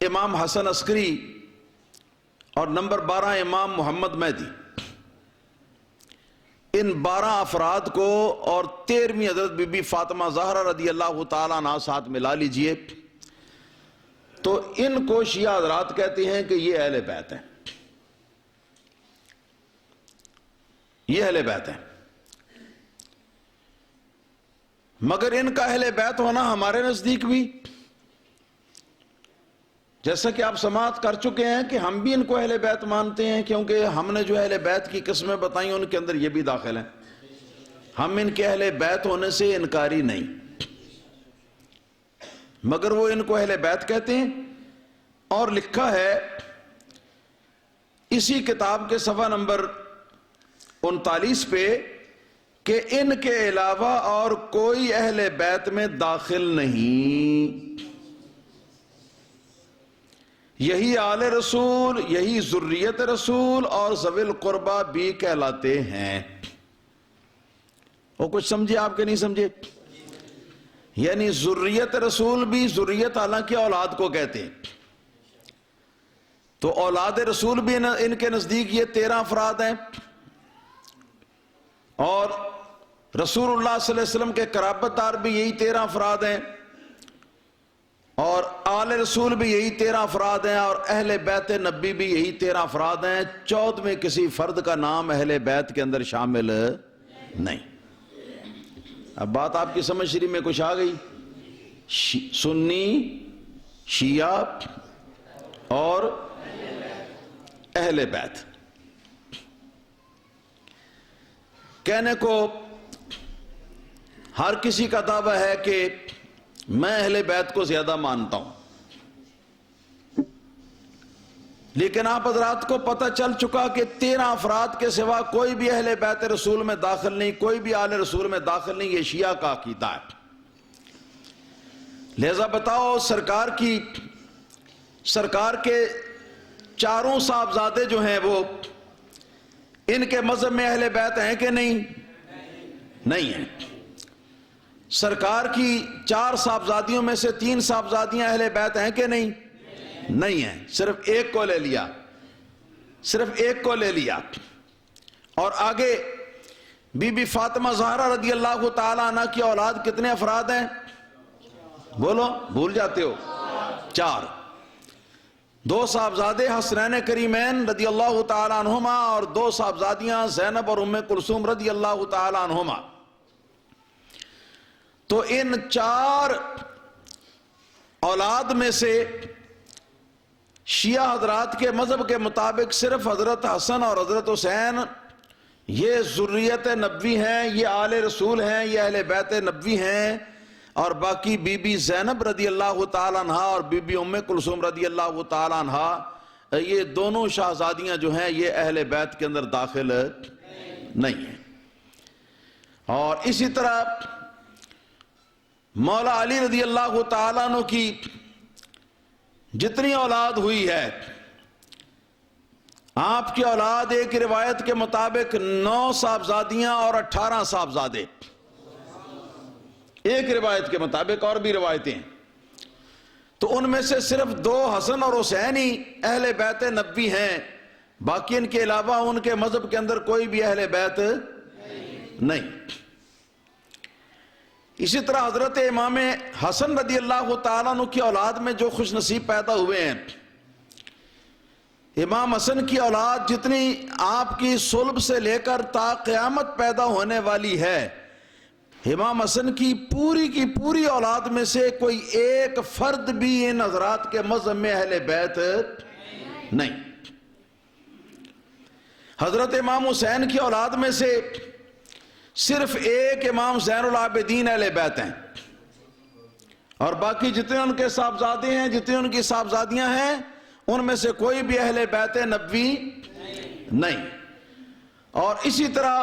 Speaker 1: امام حسن عسکری، اور نمبر 12 امام محمد مہدی۔ ان 12 افراد کو اور 13ویں حضرت بی بی فاطمہ زہرا رضی اللہ تعالیٰ عنہ ساتھ ملا لیجئے، تو ان کو شیعہ حضرات کہتے ہیں کہ یہ اہل بیت ہیں، یہ اہل بیت ہیں۔ مگر ان کا اہل بیت ہونا ہمارے نزدیک بھی، جیسا کہ آپ سماعت کر چکے ہیں کہ ہم بھی ان کو اہل بیت مانتے ہیں، کیونکہ ہم نے جو اہل بیت کی قسمیں بتائیں ان کے اندر یہ بھی داخل ہیں۔ ہم ان کے اہل بیت ہونے سے انکاری نہیں، مگر وہ ان کو اہل بیت کہتے ہیں. اور لکھا ہے اسی کتاب کے صفحہ نمبر 39 پہ کہ ان کے علاوہ اور کوئی اہل بیت میں داخل نہیں. یہی آل رسول، یہی ذریت رسول اور ذوی القربہ بھی کہلاتے ہیں. وہ کچھ سمجھے آپ کے نہیں سمجھے؟ یعنی ذریت رسول بھی، ذریت حالانکہ اولاد کو کہتے ہیں، تو اولاد رسول بھی ان کے نزدیک یہ 13 افراد ہیں، اور رسول اللہ صلی اللہ علیہ وسلم کے قرابت دار بھی یہی 13 افراد ہیں، اور آل رسول بھی یہی 13 افراد ہیں، اور اہل بیت نبی بھی یہی 13 افراد ہیں. 14ویں کسی فرد کا نام اہل بیت کے اندر شامل نہیں. اب بات آپ کی سمجھ شریف میں کچھ آ گئی. سنی، شیعہ اور اہل بیت. کہنے کو ہر کسی کا دعویٰ ہے کہ میں اہل بیت کو زیادہ مانتا ہوں، لیکن آپ حضرات کو پتہ چل چکا کہ 13 افراد کے سوا کوئی بھی اہل بیت رسول میں داخل نہیں، کوئی بھی آل رسول میں داخل نہیں. یہ شیعہ کا عقیدہ ہے. لہذا بتاؤ سرکار کے چاروں صاحبزادے جو ہیں وہ ان کے مذہب میں اہل بیت ہیں کہ نہیں؟ نہیں ہیں. سرکار کی 4 صاحبزادیوں میں سے 3 صاحبزادیاں اہل بیت ہیں کہ نہیں؟ نہیں ہیں. صرف ایک کو لے لیا. اور آگے بی بی فاطمہ زہرا رضی اللہ تعالی عنہ کی اولاد کتنے افراد ہیں؟ بولو، بھول جاتے ہو. 4. 2 صاحبزادے حسنین کریمین رضی اللہ تعالی عنہما، اور 2 صاحبزادیاں زینب اور ام کلثوم رضی اللہ تعالی عنہما. تو ان 4 اولاد میں سے شیعہ حضرات کے مذہب کے مطابق صرف حضرت حسن اور حضرت حسین یہ ذریت نبوی ہیں، یہ آل رسول ہیں، یہ اہل بیت نبوی ہیں، اور باقی بی بی زینب رضی اللہ تعالی عنہ اور بی بی ام کلثوم رضی اللہ تعالی عنہ یہ دونوں شہزادیاں جو ہیں یہ اہل بیت کے اندر داخل نہیں ہیں. اور اسی طرح مولا علی رضی اللہ تعالیٰ عنہ کی جتنی اولاد ہوئی ہے، آپ کی اولاد ایک روایت کے مطابق 9 صاحبزادیاں اور 18 صاحبزادے، ایک روایت کے مطابق، اور بھی روایتیں ہیں. تو ان میں سے صرف 2 حسن اور حسین ہی اہل بیت نبوی ہیں، باقی ان کے علاوہ ان کے مذہب کے اندر کوئی بھی اہل بیت نہیں. اسی طرح حضرت امام حسن رضی اللہ تعالیٰ عنہ کی اولاد میں جو خوش نصیب پیدا ہوئے ہیں، امام حسن کی اولاد جتنی آپ کی صلب سے لے کر تا قیامت پیدا ہونے والی ہے، امام حسن کی پوری اولاد میں سے کوئی ایک فرد بھی ان حضرات کے مذہب میں اہل بیت نہیں. حضرت امام حسین کی اولاد میں سے صرف ایک امام زین العابدین اہل بیت ہیں، اور باقی جتنے ان کے صاحبزادے ہیں، جتنے ان کی صاحبزادیاں ہیں، ان میں سے کوئی بھی اہل بیت نبوی نہیں. اور اسی طرح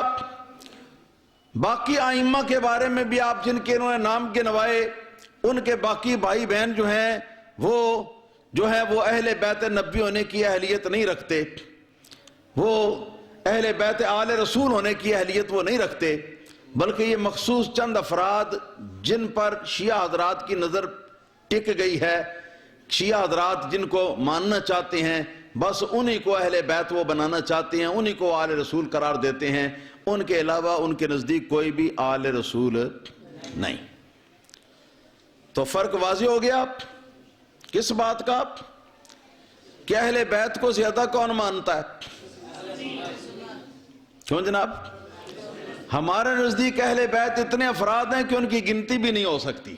Speaker 1: باقی ائمہ کے بارے میں بھی آپ جن کے انہوں نے نام گنوائے، ان کے باقی بھائی بہن جو ہیں وہ اہل بیت نبوی ہونے کی اہلیت نہیں رکھتے، وہ اہل بیت آل رسول ہونے کی اہلیت وہ نہیں رکھتے، بلکہ یہ مخصوص چند افراد جن پر شیعہ حضرات کی نظر ٹک گئی ہے، شیعہ حضرات جن کو ماننا چاہتے ہیں، بس انہی کو اہل بیت وہ بنانا چاہتے ہیں، انہی کو آل رسول قرار دیتے ہیں. ان کے علاوہ ان کے نزدیک کوئی بھی آل رسول نہیں. تو فرق واضح ہو گیا کس بات کا؟ کہ اہل بیت کو زیادہ کون مانتا ہے؟ کیوں جناب؟ ہمارے نزدیک اہل بیت اتنے افراد ہیں کہ ان کی گنتی بھی نہیں ہو سکتی،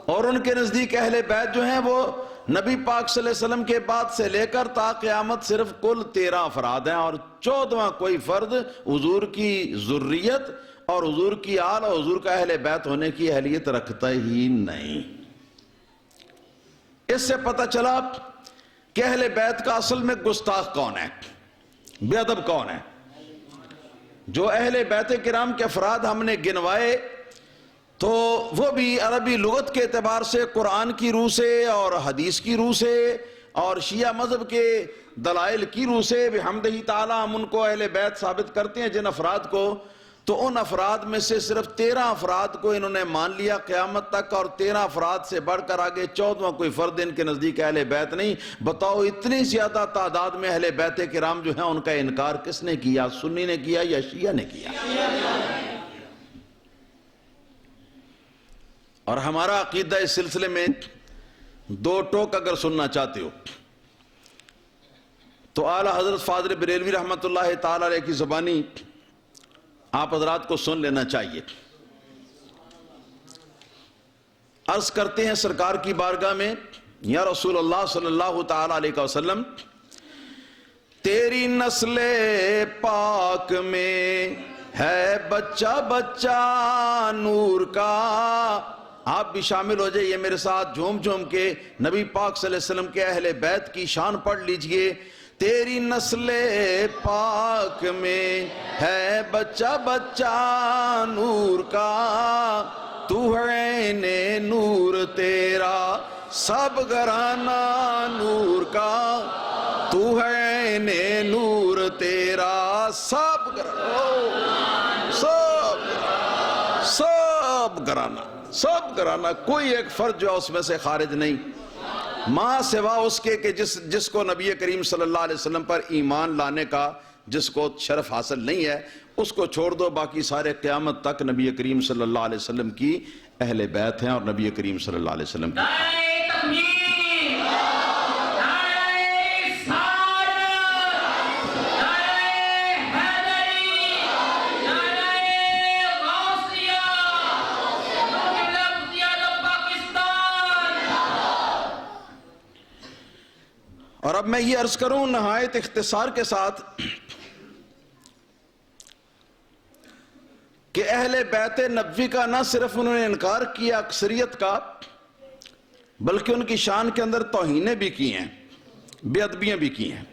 Speaker 1: اور ان کے نزدیک اہل بیت جو ہیں وہ نبی پاک صلی اللہ علیہ وسلم کے بعد سے لے کر تا قیامت صرف کل 13 افراد ہیں، اور 14واں کوئی فرد حضور کی ذریت اور حضور کی آل اور حضور کا اہل بیت ہونے کی اہلیت رکھتا ہی نہیں۔ اس سے پتہ چلا کہ اہل بیت کا اصل میں گستاخ کون ہے، بے ادب کون ہے۔ جو اہل بیت کرام کے افراد ہم نے گنوائے تو وہ بھی عربی لغت کے اعتبار سے، قرآن کی روح سے اور حدیث کی روح سے اور شیعہ مذہب کے دلائل کی روح سے بحمدہ تعالی ہم ان کو اہل بیت ثابت کرتے ہیں جن افراد کو۔ تو ان افراد میں سے صرف 13 افراد کو انہوں نے مان لیا قیامت تک، اور 13 افراد سے بڑھ کر آگے 14واں کوئی فرد ان کے نزدیک اہل بیت نہیں۔ بتاؤ اتنی زیادہ تعداد میں اہل بیت کرام جو ہیں ان کا انکار کس نے کیا؟ سنی نے کیا یا شیعہ نے کیا؟ اور ہمارا عقیدہ اس سلسلے میں 2 ٹوک اگر سننا چاہتے ہو تو اعلیٰ حضرت فاضل بریلوی رحمۃ اللہ تعالی علیہ کی زبانی آپ حضرات کو سن لینا چاہیے۔ عرض کرتے ہیں سرکار کی بارگاہ میں، یا رسول اللہ صلی اللہ تعالی علیہ وسلم، تیری نسل پاک میں ہے بچہ بچہ نور کا۔ آپ بھی شامل ہو جائیے میرے ساتھ، جھوم جھوم کے نبی پاک صلی اللہ علیہ وسلم کے اہل بیت کی شان پڑھ لیجئے۔ تیری نسل پاک میں ہے بچہ بچہ نور کا، تو ہے عین نور تیرا سب گھرانہ نور کا، تو ہے عین نور تیرا سب گھرانہ، سب گھرانہ، کوئی ایک فرد جو اس میں سے خارج نہیں، ماں سوا اس کے کہ جس کو نبی کریم صلی اللہ علیہ وسلم پر ایمان لانے کا جس کو شرف حاصل نہیں ہے اس کو چھوڑ دو، باقی سارے قیامت تک نبی کریم صلی اللہ علیہ وسلم کی اہل بیت ہیں اور نبی کریم صلی اللہ علیہ وسلم کی۔ اور اب میں یہ عرض کروں نہایت اختصار کے ساتھ کہ اہل بیت نبوی کا نہ صرف انہوں نے انکار کیا اکثریت کا، بلکہ ان کی شان کے اندر توہینیں بھی کی ہیں، بے ادبیاں بھی کی ہیں۔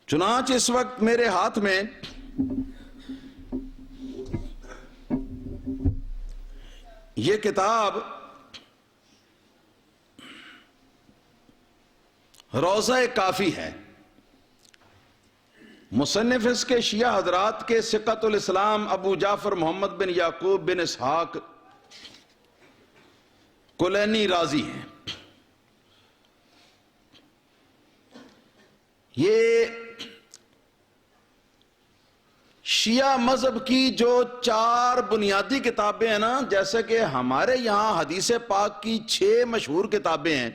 Speaker 1: چنانچہ اس وقت میرے ہاتھ میں یہ کتاب روضہ کافی ہے، مصنف اس کے شیعہ حضرات کے ثقۃ الاسلام ابو جعفر محمد بن یعقوب بن اسحاق کلینی رازی ہیں۔ یہ شیعہ مذہب کی جو 4 بنیادی کتابیں ہیں نا، جیسے کہ ہمارے یہاں حدیث پاک کی 6 مشہور کتابیں ہیں،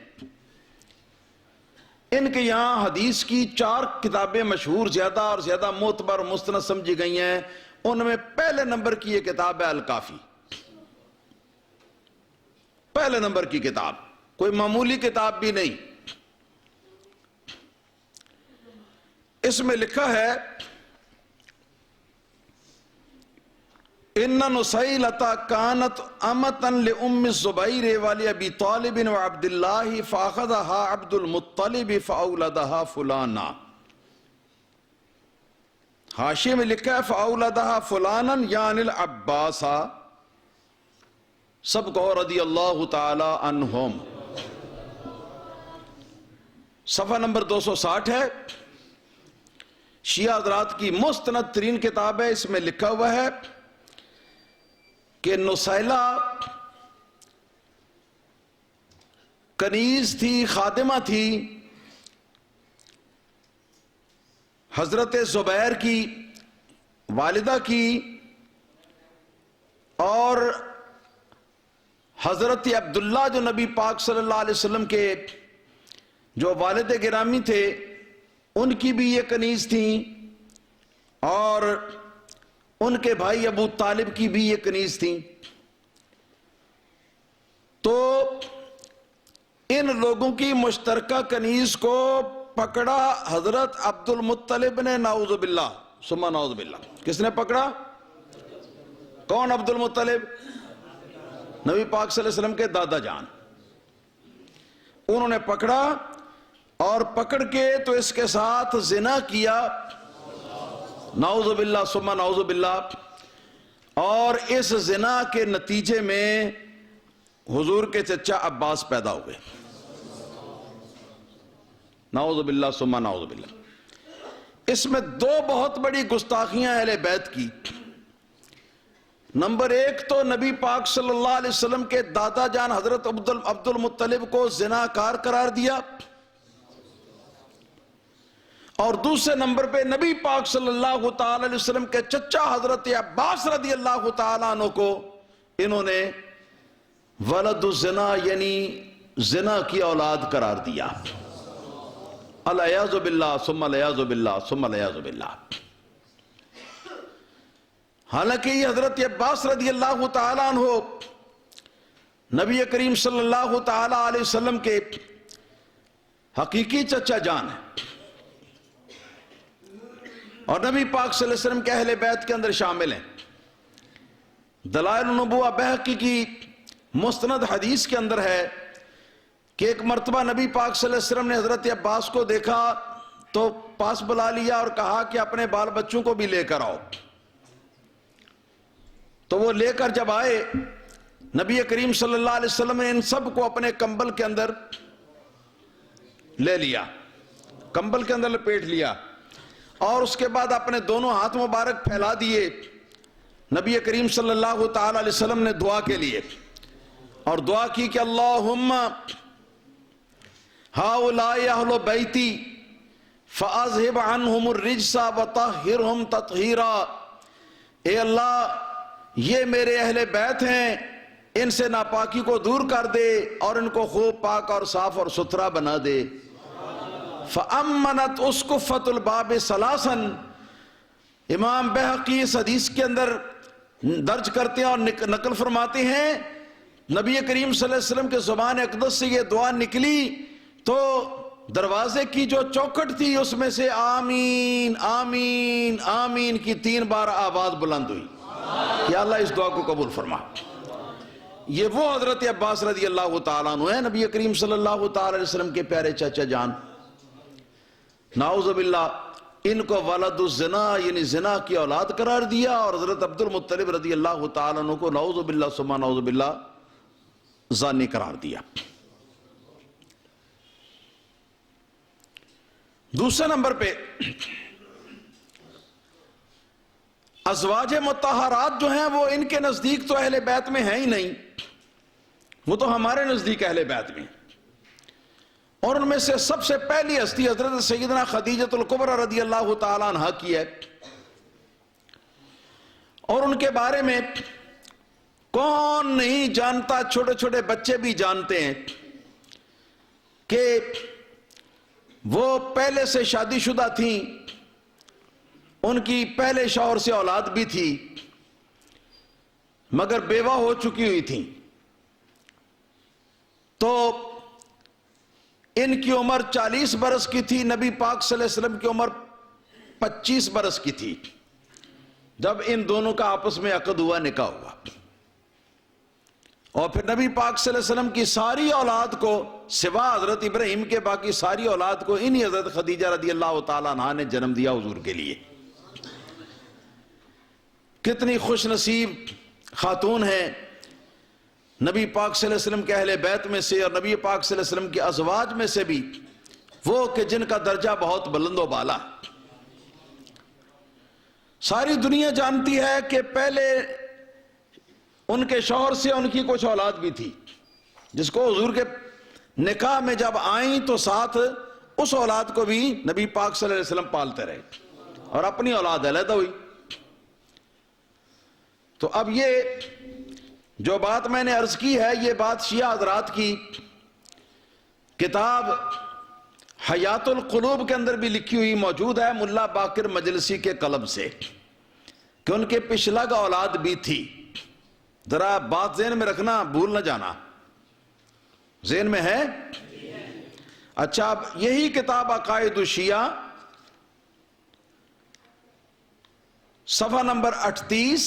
Speaker 1: ان کے یہاں حدیث کی 4 کتابیں مشہور، زیادہ اور زیادہ معتبر مستند سمجھی گئی ہیں۔ ان میں پہلے نمبر کی یہ کتاب ہے الکافی، پہلے نمبر کی کتاب، کوئی معمولی کتاب بھی نہیں۔ اس میں لکھا ہے ان نسیلۃ کانت امۃ لام الزبیر ولابی طالب وعبد اللہ فاخذها عبد المطلب فاولدها فلانا۔ حاشیے میں لکھا ہے فاولدها فلانا یعنی العباس، سب کو رضی اللہ تعالی عنہم۔ صفحہ نمبر 260 ہے، شیعہ حضرات کی مستند ترین کتاب ہے۔ اس میں لکھا ہوا ہے کہ نسیلہ کنیز تھی، خادمہ تھی حضرت زبیر کی والدہ کی، اور حضرت عبداللہ جو نبی پاک صلی اللہ علیہ وسلم کے جو والد گرامی تھے ان کی بھی یہ کنیز تھیں، اور ان کے بھائی ابو طالب کی بھی یہ کنیز تھیں۔ تو ان لوگوں کی مشترکہ کنیز کو پکڑا حضرت عبد المطلب نے، نعوذ باللہ، ثم نعوذ باللہ. کس نے پکڑا؟ کون؟ عبد المطلب، نبی پاک صلی اللہ علیہ وسلم کے دادا جان. انہوں نے پکڑا اور پکڑ کے تو اس کے ساتھ زنا کیا، نعوذ باللہ ثم نعوذ باللہ. اور اس زنا کے نتیجے میں حضور کے چچا عباس پیدا ہوئے، نعوذ باللہ ثم نعوذ باللہ. اس میں دو بہت بڑی گستاخیاں اہل بیت کی. نمبر ایک تو نبی پاک صلی اللہ علیہ وسلم کے دادا جان حضرت عبد المطلب کو زناکار قرار دیا، اور دوسرے نمبر پہ نبی پاک صلی اللہ تعالی علیہ وسلم کے چچا حضرت عباس رضی اللہ تعالیٰ عنہ کو انہوں نے ولد الزنا یعنی زنا کی اولاد قرار دیا. العیاذ باللہ ثم العیاذ باللہ ثم العیاذ باللہ. حالانکہ یہ حضرت عباس رضی اللہ تعالیٰ عنہ نبی کریم صلی اللہ تعالیٰ علیہ وسلم کے حقیقی چچا جان ہیں، اور نبی پاک صلی اللہ علیہ وسلم کے اہل بیت کے اندر شامل ہیں. دلائل النبوہ بہقی کی مستند حدیث کے اندر ہے کہ ایک مرتبہ نبی پاک صلی اللہ علیہ وسلم نے حضرت عباس کو دیکھا تو پاس بلا لیا اور کہا کہ اپنے بال بچوں کو بھی لے کر آؤ. تو وہ لے کر جب آئے، نبی کریم صلی اللہ علیہ وسلم نے ان سب کو اپنے کمبل کے اندر لے لیا، کمبل کے اندر لپیٹ لیا، اور اس کے بعد اپنے دونوں ہاتھ مبارک پھیلا دیے. نبی کریم صلی اللہ تعالی علیہ وسلم نے دعا کے لیے اور دعا کی کہ اللہم ہؤلاء اہل بیتی فاذہب عنہم الرجس وطہرہم تطہیرا. اے اللہ، یہ میرے اہل بیت ہیں، ان سے ناپاکی کو دور کر دے اور ان کو خوب پاک اور صاف اور ستھرا بنا دے. فَأَمَّنَتْ أُسْقُفَّةُ الْبَابِ ثَلَاثًا. امام بہقی اس حدیث کے اندر درج کرتے ہیں اور نقل فرماتے ہیں، نبی کریم صلی اللہ علیہ وسلم کے زبان اقدس سے یہ دعا نکلی تو دروازے کی جو چوکھٹ تھی اس میں سے آمین آمین آمین کی 3 بار آواز بلند ہوئی کہ اللہ اس دعا کو قبول فرما. یہ وہ حضرت عباس رضی اللہ تعالیٰ عنہ ہیں، نبی کریم صلی اللہ تعالیٰ علیہ وسلم کے پیارے چچا جان. نعوذ باللہ، ان کو ولد الزنا یعنی زنا کی اولاد قرار دیا، اور حضرت عبد المطلب رضی اللہ تعالیٰ عنہ کو نعوذ باللہ ثم نعوذ باللہ زانی قرار دیا. دوسرے نمبر پہ ازواج مطہرات جو ہیں وہ ان کے نزدیک تو اہل بیت میں ہیں ہی نہیں، وہ تو ہمارے نزدیک اہل بیت میں. اور ان میں سے سب سے پہلی ہستی حضرت سیدنا خدیجۃ الکبریٰ رضی اللہ تعالیٰ عنہ کی ہے. اور ان کے بارے میں کون نہیں جانتا، چھوٹے چھوٹے بچے بھی جانتے ہیں کہ وہ پہلے سے شادی شدہ تھیں، ان کی پہلے شوہر سے اولاد بھی تھی مگر بیوہ ہو چکی ہوئی تھیں. تو ان کی عمر 40 برس کی تھی، نبی پاک صلی اللہ علیہ وسلم کی عمر 25 برس کی تھی جب ان دونوں کا آپس میں عقد ہوا، نکاح ہوا. اور پھر نبی پاک صلی اللہ علیہ وسلم کی ساری اولاد کو سوا حضرت ابراہیم کے باقی ساری اولاد کو انہی حضرت خدیجہ رضی اللہ تعالیٰ عنہ نے جنم دیا حضور کے لیے. کتنی خوش نصیب خاتون ہیں نبی پاک صلی اللہ علیہ وسلم کے اہل بیت میں سے اور نبی پاک صلی اللہ علیہ وسلم کے ازواج میں سے بھی وہ کہ جن کا درجہ بہت بلند و بالا. ساری دنیا جانتی ہے کہ پہلے ان کے شوہر سے ان کی کچھ اولاد بھی تھی، جس کو حضور کے نکاح میں جب آئیں تو ساتھ اس اولاد کو بھی نبی پاک صلی اللہ علیہ وسلم پالتے رہے اور اپنی اولاد علیحدہ ہوئی. تو اب یہ جو بات میں نے عرض کی ہے، یہ بات شیعہ حضرات کی کتاب حیات القلوب کے اندر بھی لکھی ہوئی موجود ہے، ملا باقر مجلسی کے قلم سے، کہ ان کے پشلگ اولاد بھی تھی. ذرا بات ذہن میں رکھنا، بھول نہ جانا. ذہن میں ہے؟ اچھا، اب یہی کتاب عقائد الشیعہ صفحہ نمبر 38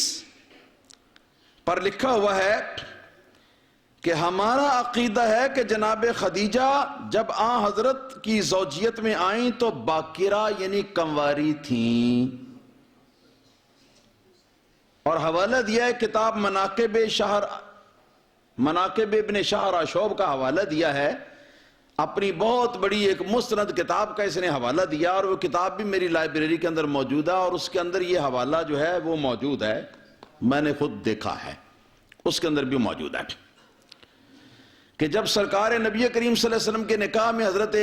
Speaker 1: پر لکھا ہوا ہے کہ ہمارا عقیدہ ہے کہ جناب خدیجہ جب حضرت کی زوجیت میں آئیں تو باکرہ یعنی کنواری تھیں، اور حوالہ دیا ہے کتاب مناقب ابن شہر آشوب کا حوالہ دیا ہے، اپنی بہت بڑی ایک مستند کتاب کا اس نے حوالہ دیا، اور وہ کتاب بھی میری لائبریری کے اندر موجود ہے، اور اس کے اندر یہ حوالہ جو ہے وہ موجود ہے، میں نے خود دیکھا ہے، اس کے اندر بھی موجود ہے کہ جب سرکار نبی کریم صلی اللہ علیہ وسلم کے نکاح میں حضرت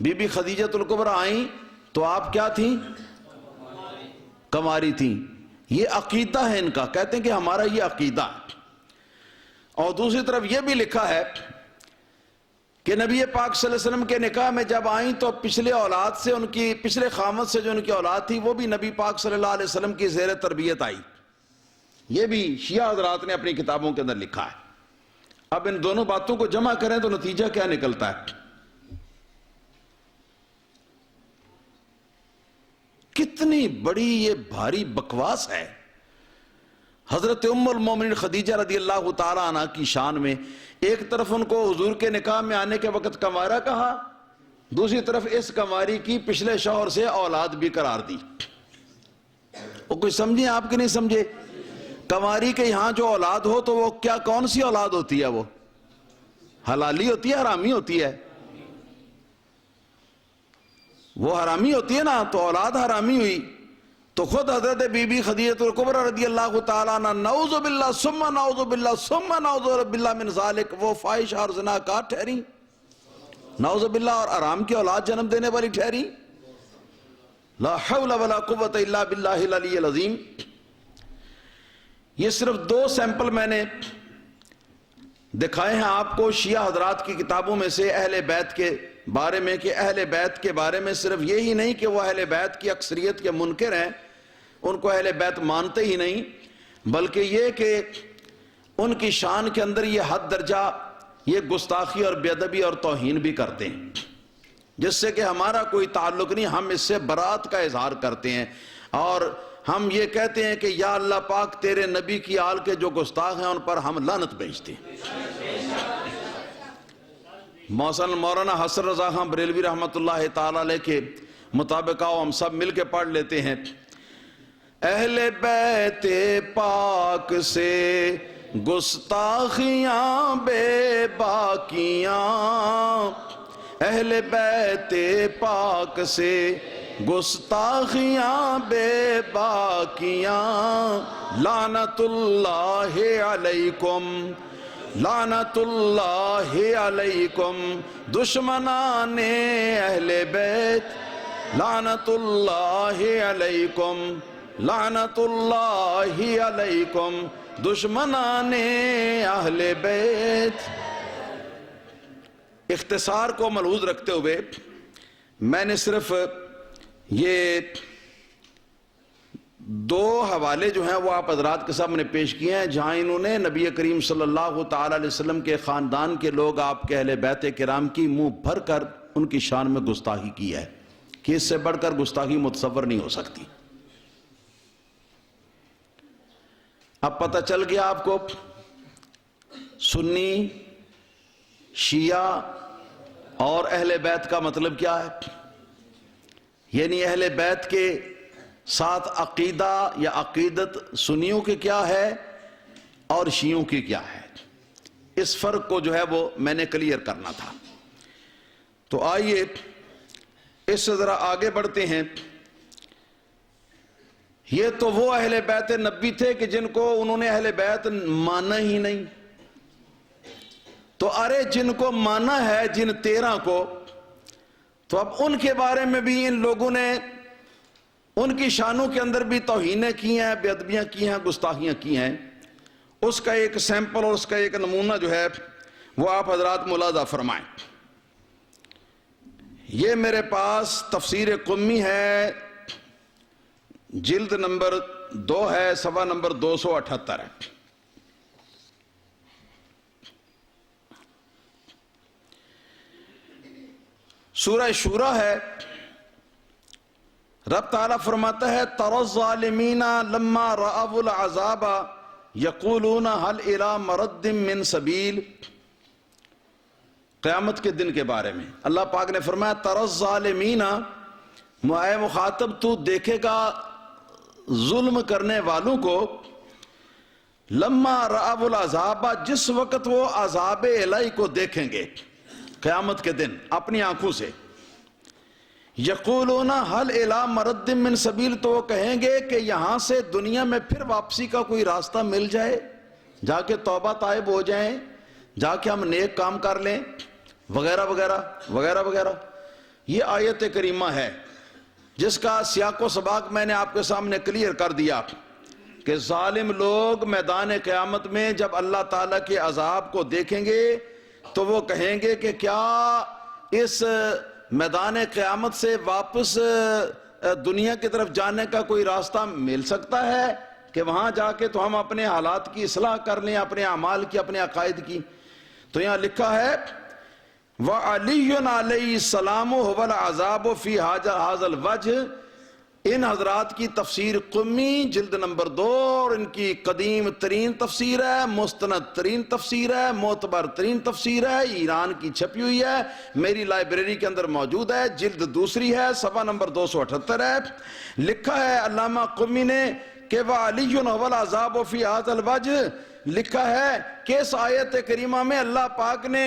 Speaker 1: بی بی خدیجہ الکبریٰ آئیں تو آپ کیا تھیں؟ کنواری تھیں۔ یہ عقیدہ ہے ان کا، کہتے ہیں کہ ہمارا یہ عقیدہ ہے۔ اور دوسری طرف یہ بھی لکھا ہے کہ نبی پاک صلی اللہ علیہ وسلم کے نکاح میں جب آئیں تو پچھلے اولاد سے پچھلے خامد سے جو ان کی اولاد تھی وہ بھی نبی پاک صلی اللہ علیہ وسلم کی زیر تربیت آئی۔ یہ بھی شیعہ حضرات نے اپنی کتابوں کے اندر لکھا ہے۔ اب ان دونوں باتوں کو جمع کریں تو نتیجہ کیا نکلتا ہے؟ کتنی بڑی یہ بھاری بکواس ہے۔ حضرت ام المومنین خدیجہ رضی اللہ تعالی عنہ کی شان میں ایک طرف ان کو حضور کے نکاح میں آنے کے وقت کنوارا کہا، دوسری طرف اس کنواری کی پچھلے شوہر سے اولاد بھی قرار دی۔ وہ کوئی سمجھے آپ کہ نہیں سمجھے؟ کنواری کے یہاں جو اولاد ہو تو وہ کیا کون سی اولاد ہوتی ہے؟ وہ حلالی ہوتی ہے، حرامی ہوتی ہے؟ وہ حرامی ہوتی ہے نا، تو اولاد حرامی ہوئی۔ تو خود حضرت بی بی خدیجہ الکبریٰ رضی اللہ تعالیٰ عنہ نعوذ باللہ ثم نعوذ باللہ ثم نعوذ باللہ من ذالک، وہ فاحش اور زناکار ٹھہری، نعوذ باللہ، اور حرام کی اولاد جنم دینے والی ٹھہری۔ لا حول ولا قوت الا باللہ العلی العظیم۔ یہ صرف 2 سیمپل میں نے دکھائے ہیں آپ کو شیعہ حضرات کی کتابوں میں سے اہل بیت کے بارے میں، کہ اہل بیت کے بارے میں صرف یہی نہیں کہ وہ اہل بیت کی اکثریت کے منکر ہیں، ان کو اہل بیت مانتے ہی نہیں، بلکہ یہ کہ ان کی شان کے اندر یہ حد درجہ یہ گستاخی اور بے ادبی اور توہین بھی کرتے ہیں، جس سے کہ ہمارا کوئی تعلق نہیں، ہم اس سے برات کا اظہار کرتے ہیں، اور ہم یہ کہتے ہیں کہ یا اللہ پاک تیرے نبی کی آل کے جو گستاخ ہیں ان پر ہم لعنت بھیجتے ہیں۔ مولانا حسن رضا خان بریلوی رحمۃ اللہ تعالی علیہ کے مطابق آؤ ہم سب مل کے پڑھ لیتے ہیں۔ اہل بیت پاک سے گستاخیاں بے باکیاں، اہل بیت پاک سے گستاخیاں بے باکیاں، لعنت اللہ علیکم، لعنت اللہ علیکم دشمنان اہل بیت، لعنت اللہ علیکم، لعنت اللہ علیکم دشمنان اہل بیت۔ اختصار کو ملحوظ رکھتے ہوئے میں نے صرف یہ 2 حوالے جو ہیں وہ آپ حضرات کے سامنے پیش کیے ہیں، جہاں انہوں نے نبی کریم صلی اللہ تعالی علیہ وسلم کے خاندان کے لوگ، آپ کے اہل بیت کرام کی منہ بھر کر ان کی شان میں گستاخی کی ہے، کہ اس سے بڑھ کر گستاخی متصور نہیں ہو سکتی۔ اب پتہ چل گیا آپ کو سنی، شیعہ اور اہل بیت کا مطلب کیا ہے، یعنی اہل بیت کے ساتھ عقیدہ یا عقیدت سنیوں کی کیا ہے اور شیعوں کی کیا ہے، اس فرق کو جو ہے وہ میں نے کلیئر کرنا تھا۔ تو آئیے اس سے ذرا آگے بڑھتے ہیں۔ یہ تو وہ اہل بیت نبی تھے کہ جن کو انہوں نے اہل بیت مانا ہی نہیں، تو ارے جن کو مانا ہے، جن 13 کو، تو اب ان کے بارے میں بھی ان لوگوں نے ان کی شانوں کے اندر بھی توہینیں کی ہیں، بے ادبیاں کی ہیں، گستاخیاں کی ہیں۔ اس کا ایک سیمپل اور اس کا ایک نمونہ جو ہے وہ آپ حضرات ملاحظہ فرمائیں۔ یہ میرے پاس تفسیر قمی ہے، جلد نمبر 2 ہے، صفحہ نمبر 278 ہے۔ سورہ شورى ہے، رب تعالیٰ فرماتا ہے تَرَى الظَّالِمِينَ لَمَّا رَأَوُا الْعَذَابَ يَقُولُونَ هَلْ إِلَى مَرَدٍ مِّن سَبِيلٍ۔ قیامت کے دن کے بارے میں اللہ پاک نے فرمایا تَرَى الظَّالِمِينَ، اے مخاطب تو دیکھے گا ظلم کرنے والوں کو، لَمَّا رَأَوُا الْعَذَابَ، جس وقت وہ عذاب الہی کو دیکھیں گے قیامت کے دن اپنی آنکھوں سے، یقولون هل الی مرد من سبیل، تو وہ کہیں گے کہ یہاں سے دنیا میں پھر واپسی کا کوئی راستہ مل جائے، جا کے توبہ طائب ہو جائیں، جا کے ہم نیک کام کر لیں، وغیرہ وغیرہ وغیرہ وغیرہ۔ یہ آیت کریمہ ہے جس کا سیاق و سباق میں نے آپ کے سامنے کلیئر کر دیا کہ ظالم لوگ میدان قیامت میں جب اللہ تعالیٰ کے عذاب کو دیکھیں گے تو وہ کہیں گے کہ کیا اس میدان قیامت سے واپس دنیا کی طرف جانے کا کوئی راستہ مل سکتا ہے کہ وہاں جا کے تو ہم اپنے حالات کی اصلاح کر لیں، اپنے اعمال کی، اپنے عقائد کی۔ تو یہاں لکھا ہے وَعَلِيٌّ عَلَيْهِ السَّلَامُ هُوَ الْعَذَابُ فِي هَذَا الْوَجْهِ۔ ان حضرات کی تفسیر قمی جلد نمبر 2، اور ان کی قدیم ترین تفسیر ہے، مستند ترین تفسیر ہے، معتبر ترین تفسیر ہے، ایران کی چھپی ہوئی ہے، میری لائبریری کے اندر موجود ہے، جلد 2 ہے، صفحہ نمبر 278 ہے۔ لکھا ہے علامہ قمی نے کہ وَعَلِيٌّ هُوَ الْعَذَابُ فِي هَذَا الْوَجْهِ، لکھا ہے کہ اس آیت کریمہ میں اللہ پاک نے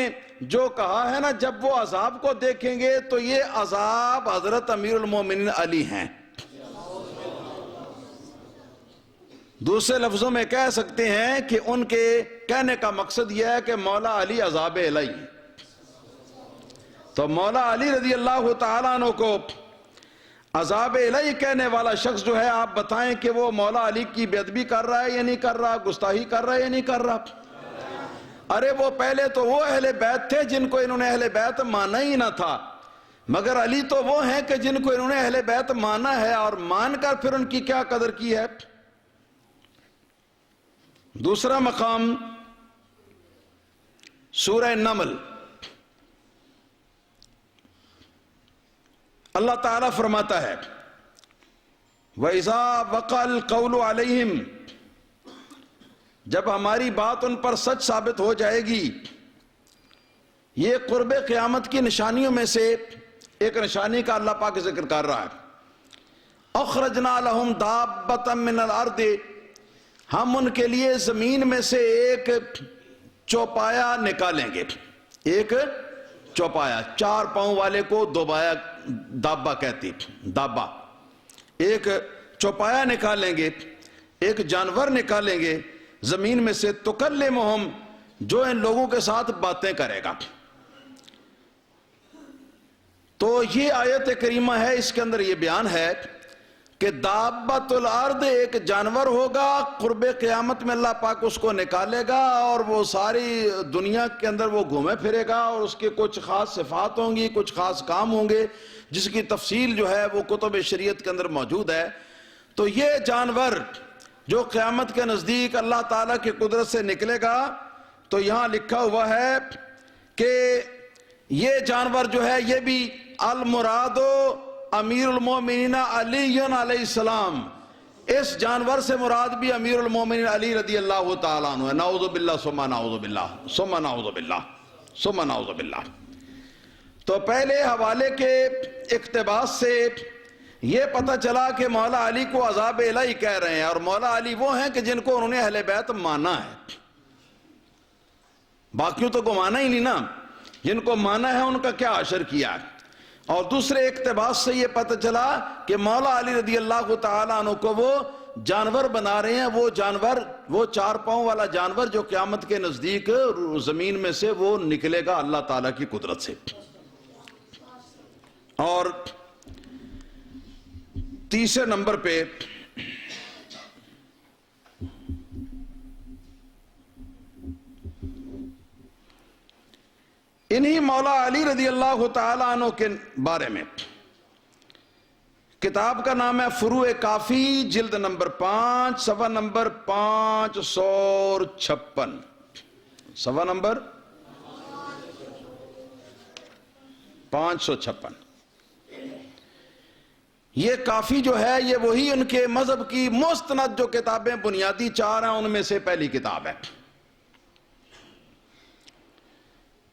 Speaker 1: جو کہا ہے نا، جب وہ عذاب کو دیکھیں گے تو یہ عذاب حضرت امیر المومنین علی ہیں۔ دوسرے لفظوں میں کہہ سکتے ہیں کہ ان کے کہنے کا مقصد یہ ہے کہ مولا علی عذاب الہی، تو مولا علی رضی اللہ تعالیٰ عنہ کو عذاب الہی کہنے والا شخص جو ہے، آپ بتائیں کہ وہ مولا علی کی بے ادبی کر رہا ہے یا نہیں کر رہا، گستاخی کر رہا ہے یا نہیں کر رہا؟ ارے وہ پہلے تو وہ اہل بیت تھے جن کو انہوں نے اہل بیت مانا ہی نہ تھا، مگر علی تو وہ ہیں کہ جن کو انہوں نے اہل بیت مانا ہے، اور مان کر پھر ان کی کیا قدر کی ہے۔ دوسرا مقام سورہ نمل، اللہ تعالیٰ فرماتا ہے وَإِذَا وَقَعَ الْقَوْلُ عَلَيْهِمْ، جب ہماری بات ان پر سچ ثابت ہو جائے گی۔ یہ قرب قیامت کی نشانیوں میں سے ایک نشانی کا اللہ پاک ذکر کر رہا ہے۔ اخرجنا لہم دابۃ من الارض، ہم ان کے لیے زمین میں سے ایک چوپایا نکالیں گے۔ ایک چوپایا، 4 پاؤں والے کو دوبایا دابا کہتی، دابا۔ ایک چوپایا نکالیں گے، ایک جانور نکالیں گے زمین میں سے، تکلمہم، جو ان لوگوں کے ساتھ باتیں کرے گا۔ تو یہ آیت کریمہ ہے، اس کے اندر یہ بیان ہے کہ دابۃ الارض ایک جانور ہوگا، قرب قیامت میں اللہ پاک اس کو نکالے گا، اور وہ ساری دنیا کے اندر وہ گھومے پھرے گا، اور اس کے کچھ خاص صفات ہوں گی، کچھ خاص کام ہوں گے، جس کی تفصیل جو ہے وہ کتب شریعت کے اندر موجود ہے۔ تو یہ جانور جو قیامت کے نزدیک اللہ تعالیٰ کی قدرت سے نکلے گا، تو یہاں لکھا ہوا ہے کہ یہ جانور جو ہے یہ بھی المراد امیر المومنین علی علیہ السلام، اس جانور سے مراد بھی امیر المومنین علی رضی اللہ تعالیٰ عنہ ہے۔ نعوذ باللہ ثم نعوذ باللہ ثم نعوذ باللہ ثم نعوذ باللہ۔ تو پہلے حوالے کے اقتباس سے یہ پتہ چلا کہ مولا علی کو عذاب الہی کہہ رہے ہیں، اور مولا علی وہ ہیں کہ جن کو انہوں نے اہل بیت مانا ہے، باقیوں تو کو مانا ہی نہیں نا، جن کو مانا ہے ان کا کیا حشر کیا ہے۔ اور دوسرے اقتباس سے یہ پتہ چلا کہ مولا علی رضی اللہ تعالیٰ عنہ کو وہ جانور بنا رہے ہیں، وہ جانور، وہ 4 پاؤں والا جانور جو قیامت کے نزدیک زمین میں سے وہ نکلے گا اللہ تعالیٰ کی قدرت سے۔ اور تیسرے نمبر پہ انہی مولا علی رضی اللہ تعالیٰ عنہ کے بارے میں کتاب کا نام ہے فروع کافی، جلد نمبر 5، صفحہ نمبر 556، صفحہ نمبر 556۔ یہ کافی جو ہے یہ وہی ان کے مذہب کی مستند جو کتابیں بنیادی 4 ہیں ان میں سے پہلی کتاب ہے.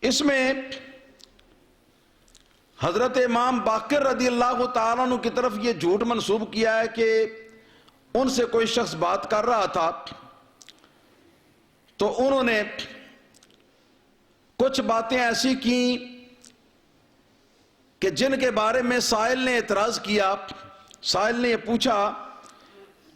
Speaker 1: اس میں حضرت امام باقر رضی اللہ تعالیٰ عنہ کی طرف یہ جھوٹ منسوب کیا ہے کہ ان سے کوئی شخص بات کر رہا تھا تو انہوں نے کچھ باتیں ایسی کی کہ جن کے بارے میں سائل نے اعتراض کیا. سائل نے یہ پوچھا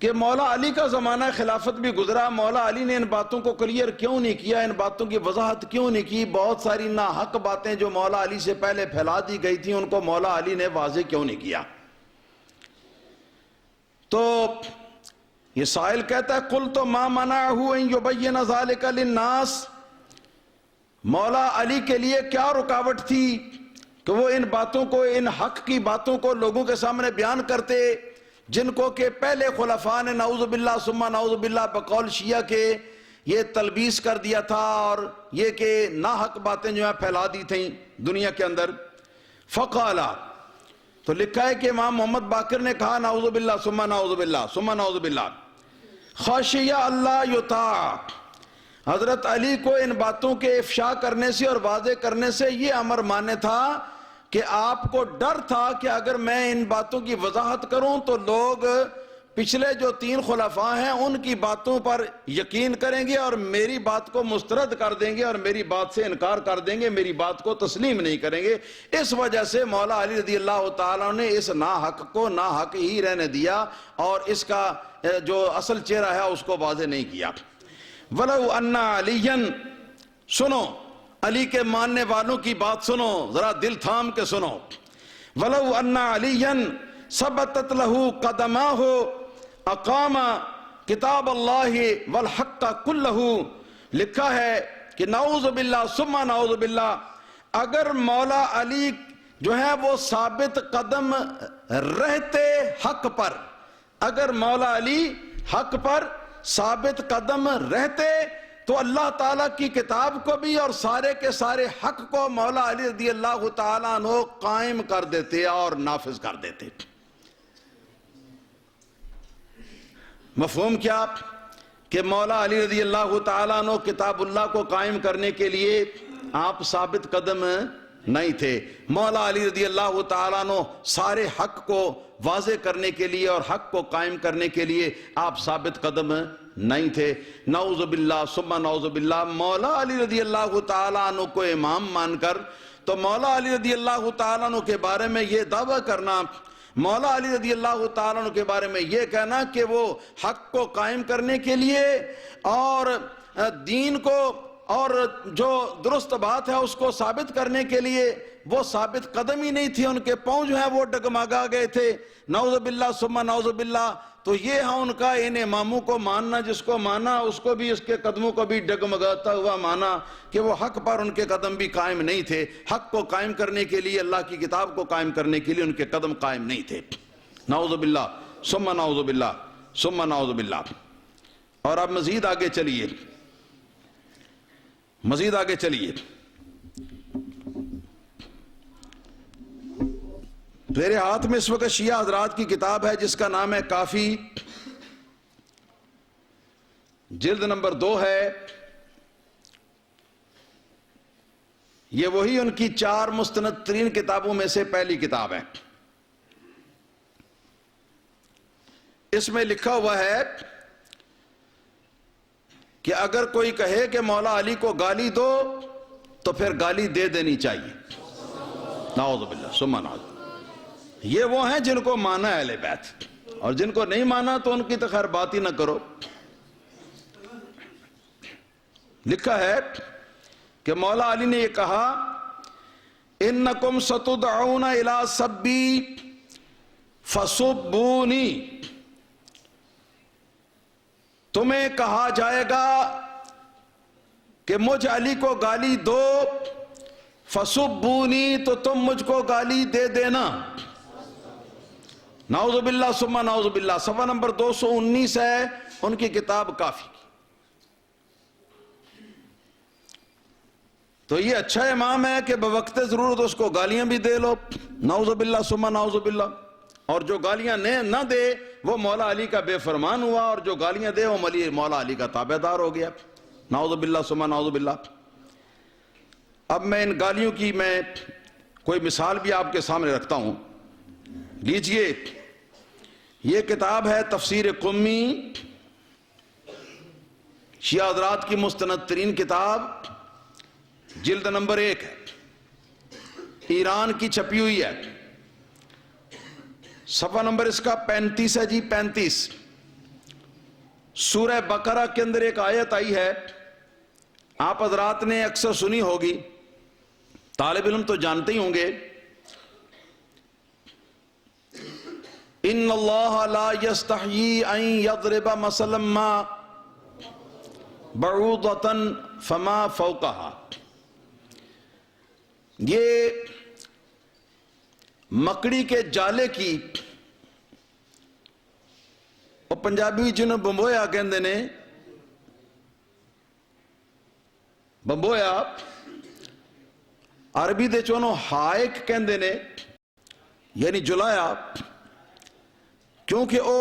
Speaker 1: کہ مولا علی کا زمانہ خلافت بھی گزرا, مولا علی نے ان باتوں کو کلیئر کیوں نہیں کیا, ان باتوں کی وضاحت کیوں نہیں کی, بہت ساری ناحق باتیں جو مولا علی سے پہلے پھیلا دی گئی تھیں ان کو مولا علی نے واضح کیوں نہیں کیا. تو یہ سائل کہتا ہے قلت ما منعہ ان یبین ذلک للناس, مولا علی کے لیے کیا رکاوٹ تھی کہ وہ ان باتوں کو, ان حق کی باتوں کو لوگوں کے سامنے بیان کرتے جن کو کہ پہلے خلفاء نے نعوذ باللہ ثم نعوذ باللہ بقول شیعہ کے یہ تلبیس کر دیا تھا اور یہ کہ ناحق باتیں جو ہیں پھیلا دی تھیں دنیا کے اندر. فقالا, تو لکھا ہے کہ امام محمد باقر نے کہا نعوذ باللہ ثم نعوذ باللہ ثم نعوذ باللہ خشیہ اللہ یطاع, حضرت علی کو ان باتوں کے افشا کرنے سے اور واضح کرنے سے یہ امر مانے تھا کہ آپ کو ڈر تھا کہ اگر میں ان باتوں کی وضاحت کروں تو لوگ پچھلے جو 3 خلفاء ہیں ان کی باتوں پر یقین کریں گے اور میری بات کو مسترد کر دیں گے اور میری بات سے انکار کر دیں گے, میری بات کو تسلیم نہیں کریں گے. اس وجہ سے مولا علی رضی اللہ تعالیٰ نے اس ناحق کو ناحق ہی رہنے دیا اور اس کا جو اصل چہرہ ہے اس کو واضح نہیں کیا. وَلَوْ أَنَّ عَلِيًّا, سنو علی کے ماننے والوں کی بات سنو, ذرا دل تھام کے سنو. وَلَوْ أَنَّ عَلِيًّا ثَبَتَتْ لَهُ قَدَمَاهُ أَقَامَ کتاب اللہ والحق كُلَّهُ, لکھا ہے کہ نعوذ باللہ ثم نعوذ باللہ اگر مولا علی جو ہے وہ ثابت قدم رہتے حق پر, اگر مولا علی حق پر ثابت قدم رہتے تو اللہ تعالیٰ کی کتاب کو بھی اور سارے کے سارے حق کو مولا علی رضی اللہ تعالیٰ عنہ قائم کر دیتے اور نافذ کر دیتے. مفہوم کیا کہ مولا علی رضی اللہ تعالیٰ عنہ کتاب اللہ کو قائم کرنے کے لیے آپ ثابت قدم نہیں تھے, مولا علی رضی اللہ تعالیٰ عنہ سارے حق کو واضح کرنے کے لیے اور حق کو قائم کرنے کے لیے آپ ثابت قدم نہیں تھے. نعوذ باللہ ثم نعوذ باللہ مولا علی رضی اللہ تعالیٰ عنہ کو امام مان کر تو مولا علی رضی اللہ تعالیٰ عنہ کے بارے میں یہ دعویٰ کرنا, مولا علی رضی اللہ تعالیٰ عنہ کے بارے میں یہ کہنا کہ وہ حق کو قائم کرنے کے لیے اور دین کو اور جو درست بات ہے اس کو ثابت کرنے کے لیے وہ ثابت قدم ہی نہیں تھی, ان کے پاؤں جو ہیں وہ ڈگمگا گئے تھے. نعوذ باللہ ثم نعوذ باللہ, تو یہ ہے ان کا ان اماموں کو ماننا, جس کو مانا اس کو بھی اس کے قدموں کو بھی ڈگمگاتا ہوا مانا کہ وہ حق پر ان کے قدم بھی قائم نہیں تھے, حق کو قائم کرنے کے لیے اللہ کی کتاب کو قائم کرنے کے لیے ان کے قدم قائم نہیں تھے. نعوذ باللہ ثم نعوذ باللہ ثم نعوذ باللہ. اور اب مزید آگے چلیے, مزید آگے چلیے. میرے ہاتھ میں اس وقت شیعہ حضرات کی کتاب ہے جس کا نام ہے کافی, جلد نمبر 2 ہے. یہ وہی ان کی 4 مستند ترین کتابوں میں سے پہلی کتاب ہے. اس میں لکھا ہوا ہے کہ اگر کوئی کہے کہ مولا علی کو گالی دو تو پھر گالی دے دینی چاہیے. نعوذ باللہ ثم نعوذ. یہ وہ ہیں جن کو مانا ہے اہل بیت, اور جن کو نہیں مانا تو ان کی تو خیر بات ہی نہ کرو. لکھا ہے کہ مولا علی نے یہ کہا انکم ستدعون الی سبی فسبونی, تمہیں کہا جائے گا کہ مجھ علی کو گالی دو, فسبونی تو تم مجھ کو گالی دے دینا. نعوذ باللہ ثم نعوذ باللہ. صفحہ نمبر 219 ہے ان کی کتاب کافی. تو یہ اچھا امام ہے کہ بوقت ضرورت اس کو گالیاں بھی دے لو. نعوذ باللہ ثم نعوذ باللہ. اور جو گالیاں نہ دے وہ مولا علی کا بے فرمان ہوا، اور جو گالیاں دے وہ مولا علی کا تابع دار ہو گیا۔ نعوذ باللہ ثم نعوذ باللہ۔ اب میں ان گالیوں کی کوئی مثال بھی آپ کے سامنے رکھتا ہوں، لیجئے۔ یہ کتاب ہے تفسیر قمی، شیعہ حضرات کی مستند ترین کتاب، جلد نمبر 1 ہے، ایران کی چھپی ہوئی ہے، صفحہ نمبر اس کا 35 ہے جی، 35۔ سورہ بقرہ کے اندر ایک آیت آئی ہے، آپ حضرات نے اکثر سنی ہوگی، طالب علم تو جانتے ہی ہوں گے۔ ان اللہ لا یستحیی ان یضرب مثلا ما بعوضۃ فما فوقها۔ یہ مکڑی کے جالے کی، وہ پنجابی جنہوں بمبویا کہندے نے، بمبویا عربی دے چونوں ہائک کہندے نے، یعنی جلایا، کیونکہ وہ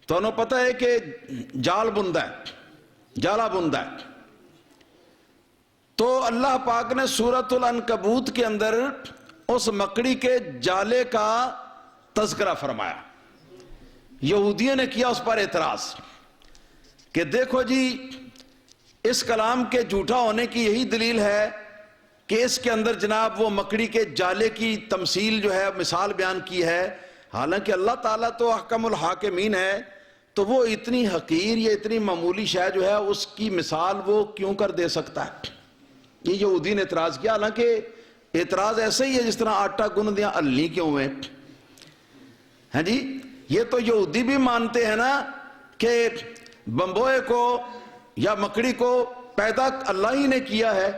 Speaker 1: تو انہوں پتہ ہے کہ جال بندہ ہے، جالا بندہ ہے۔ تو اللہ پاک نے سورۃ العنکبوت کے اندر اس مکڑی کے جالے کا تذکرہ فرمایا۔ یہودیوں نے کیا اس پر اعتراض کہ دیکھو جی، اس کلام کے جھوٹا ہونے کی یہی دلیل ہے کہ اس کے اندر جناب وہ مکڑی کے جالے کی تمثیل جو ہے، مثال بیان کی ہے، حالانکہ اللہ تعالیٰ تو احکم الحاکمین ہے، تو وہ اتنی حقیر یا اتنی معمولی شے جو ہے اس کی مثال وہ کیوں کر دے سکتا ہے؟ یہ یہودی نے اعتراض کیا، حالانکہ اعتراض ایسے ہی ہے جس طرح آٹا گند دیا النی کیوں ہوئے ہیں جی۔ یہ تو یہودی بھی مانتے ہیں نا کہ بمبوئے کو یا مکڑی کو پیدا اللہ ہی نے کیا ہے،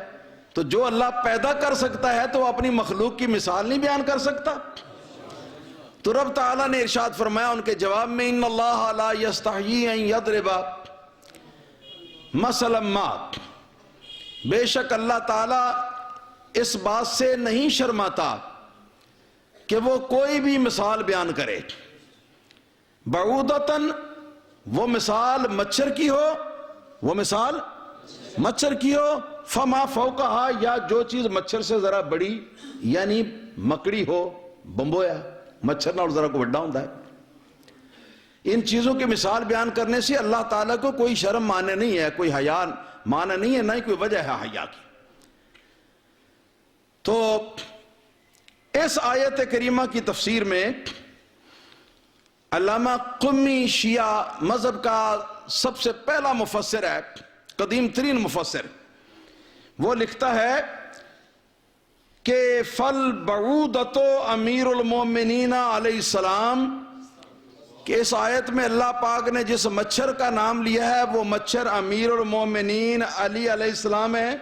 Speaker 1: تو جو اللہ پیدا کر سکتا ہے تو اپنی مخلوق کی مثال نہیں بیان کر سکتا؟ تو رب تعالیٰ نے ارشاد فرمایا ان کے جواب میں، ان اللہ لا یستحیی ان یضرب مثلا ما، بے شک اللہ تعالیٰ اس بات سے نہیں شرماتا کہ وہ کوئی بھی مثال بیان کرے، بعوضۃ، وہ مثال مچھر کی ہو، وہ مثال مچھر کی ہو، فما فوقہا، یا جو چیز مچھر سے ذرا بڑی، یعنی مکڑی ہو، بمبویا، مچھر نہ اور ذرا کو بڑا ہوتا ہے۔ ان چیزوں کی مثال بیان کرنے سے اللہ تعالیٰ کو کوئی شرم مانے نہیں ہے، کوئی حیا مانے نہیں ہے، نہ ہی کوئی وجہ ہے حیا کی۔ تو اس آیت کریمہ کی تفسیر میں علامہ قمی شیعہ مذہب کا سب سے پہلا مفسر ہے، قدیم ترین مفسر، وہ لکھتا ہے کہ فالبعوضۃ امیر المومنین علیہ السلام، کہ اس آیت میں اللہ پاک نے جس مچھر کا نام لیا ہے وہ مچھر امیر المومنین علی علیہ السلام ہے،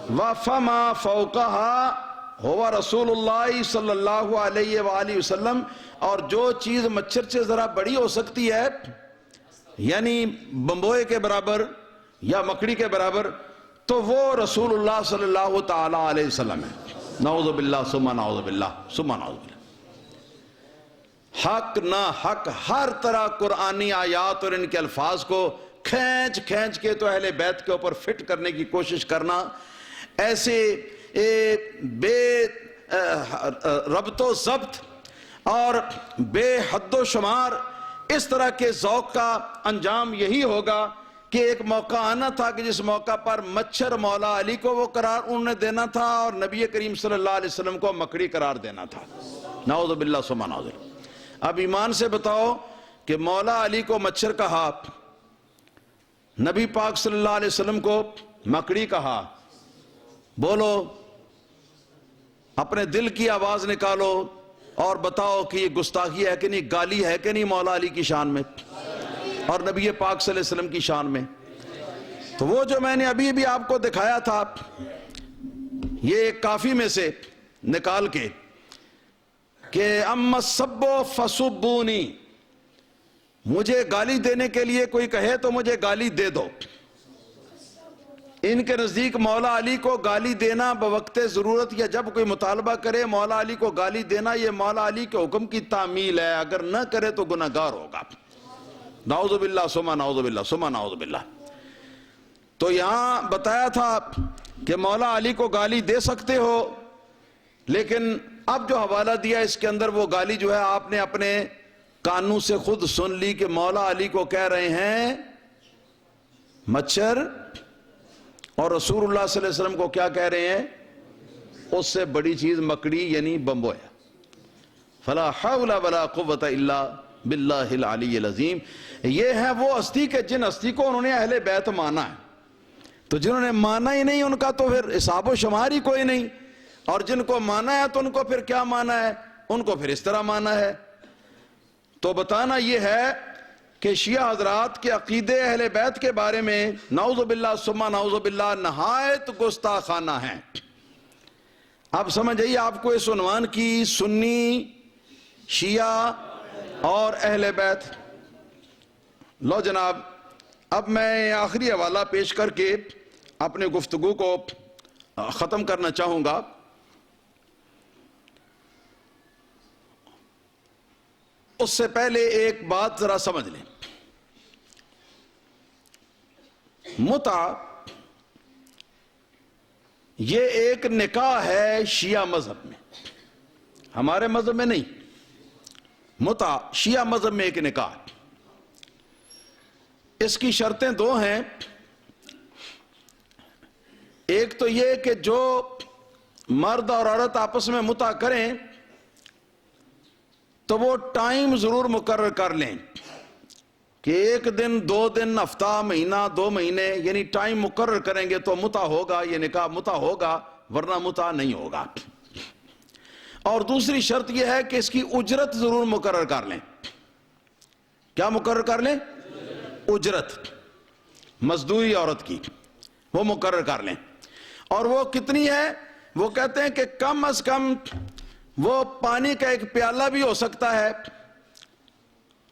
Speaker 1: وَفَمَا فَوْقَهَا هُوَ رسول اللہ صلی اللہ علیہ وآلہ وسلم، اور جو چیز مچھر سے ذرا بڑی ہو سکتی ہے، یعنی بمبوئے کے برابر یا مکڑی کے برابر، تو وہ رسول اللہ صلی اللہ تعالی علیہ وسلم ہے۔ نعوذ باللہ ثم نعوذ باللہ ثم نعوذ باللہ۔ حق نہ حق ہر طرح قرآنی آیات اور ان کے الفاظ کو کھینچ کھینچ کے تو اہل بیت کے اوپر فٹ کرنے کی کوشش کرنا، ایسے بے ربط و ضبط اور بے حد و شمار اس طرح کے ذوق کا انجام یہی ہوگا کہ ایک موقع آنا تھا کہ جس موقع پر مچھر مولا علی کو وہ قرار انہوں نے دینا تھا اور نبی کریم صلی اللہ علیہ وسلم کو مکڑی قرار دینا تھا۔ نعوذ باللہ ثم نعوذ باللہ۔ اب ایمان سے بتاؤ کہ مولا علی کو مچھر کہا، نبی پاک صلی اللہ علیہ وسلم کو مکڑی کہا، بولو، اپنے دل کی آواز نکالو اور بتاؤ کہ یہ گستاخی ہے کہ نہیں، گالی ہے کہ نہیں مولا علی کی شان میں اور نبی پاک صلی اللہ علیہ وسلم کی شان میں؟ تو وہ جو میں نے ابھی بھی آپ کو دکھایا تھا، یہ کافی میں سے نکال کے کہ اما السب فسبونی، مجھے گالی دینے کے لیے کوئی کہے تو مجھے گالی دے دو، ان کے نزدیک مولا علی کو گالی دینا بوقت ضرورت یا جب کوئی مطالبہ کرے مولا علی کو گالی دینا یہ مولا علی کے حکم کی تعمیل ہے، اگر نہ کرے تو گناہ گار ہوگا۔ نعوذ باللہ ثم نعوذ باللہ ثم نعوذ باللہ۔ تو یہاں بتایا تھا کہ مولا علی کو گالی دے سکتے ہو، لیکن اب جو حوالہ دیا اس کے اندر وہ گالی جو ہے آپ نے اپنے کانوں سے خود سن لی کہ مولا علی کو کہہ رہے ہیں مچھر، اور رسول اللہ صلی اللہ علیہ وسلم کو کیا کہہ رہے ہیں؟ اس سے بڑی چیز مکڑی یعنی بمبو ہے۔ فلا حول ولا قوت الا باللہ العلی العظیم۔ یہ ہے وہ ہستی کہ جن ہستی کو انہوں نے اہل بیت مانا ہے، تو جنہوں نے مانا ہی نہیں ان کا تو پھر حساب و شمار ہی کوئی نہیں، اور جن کو مانا ہے تو ان کو پھر کیا مانا ہے؟ ان کو پھر اس طرح مانا ہے۔ تو بتانا یہ ہے کہ شیعہ حضرات کے عقیدے اہل بیت کے بارے میں نعوذ باللہ ثم نعوذ باللہ نہایت گستاخانہ ہیں۔ اب سمجھئیے آپ کو اس عنوان کی سنی، شیعہ اور اہل بیت۔ لو جناب، اب میں آخری حوالہ پیش کر کے اپنے گفتگو کو ختم کرنا چاہوں گا۔ اس سے پہلے ایک بات ذرا سمجھ لیں۔ متع یہ ایک نکاح ہے شیعہ مذہب میں، ہمارے مذہب میں نہیں۔ متع شیعہ مذہب میں ایک نکاح، اس کی شرطیں دو ہیں۔ ایک تو یہ کہ جو مرد اور عورت آپس میں متع کریں تو وہ ٹائم ضرور مقرر کر لیں کہ ایک دن، 2 دن، ہفتہ، مہینہ، 2 مہینے، یعنی ٹائم مقرر کریں گے تو متع ہوگا، یہ نکاح متع ہوگا، ورنہ متع نہیں ہوگا۔ اور دوسری شرط یہ ہے کہ اس کی اجرت ضرور مقرر کر لیں۔ کیا مقرر کر لیں؟ اجرت، مزدوری عورت کی وہ مقرر کر لیں۔ اور وہ کتنی ہے؟ وہ کہتے ہیں کہ کم از کم وہ پانی کا ایک پیالہ بھی ہو سکتا ہے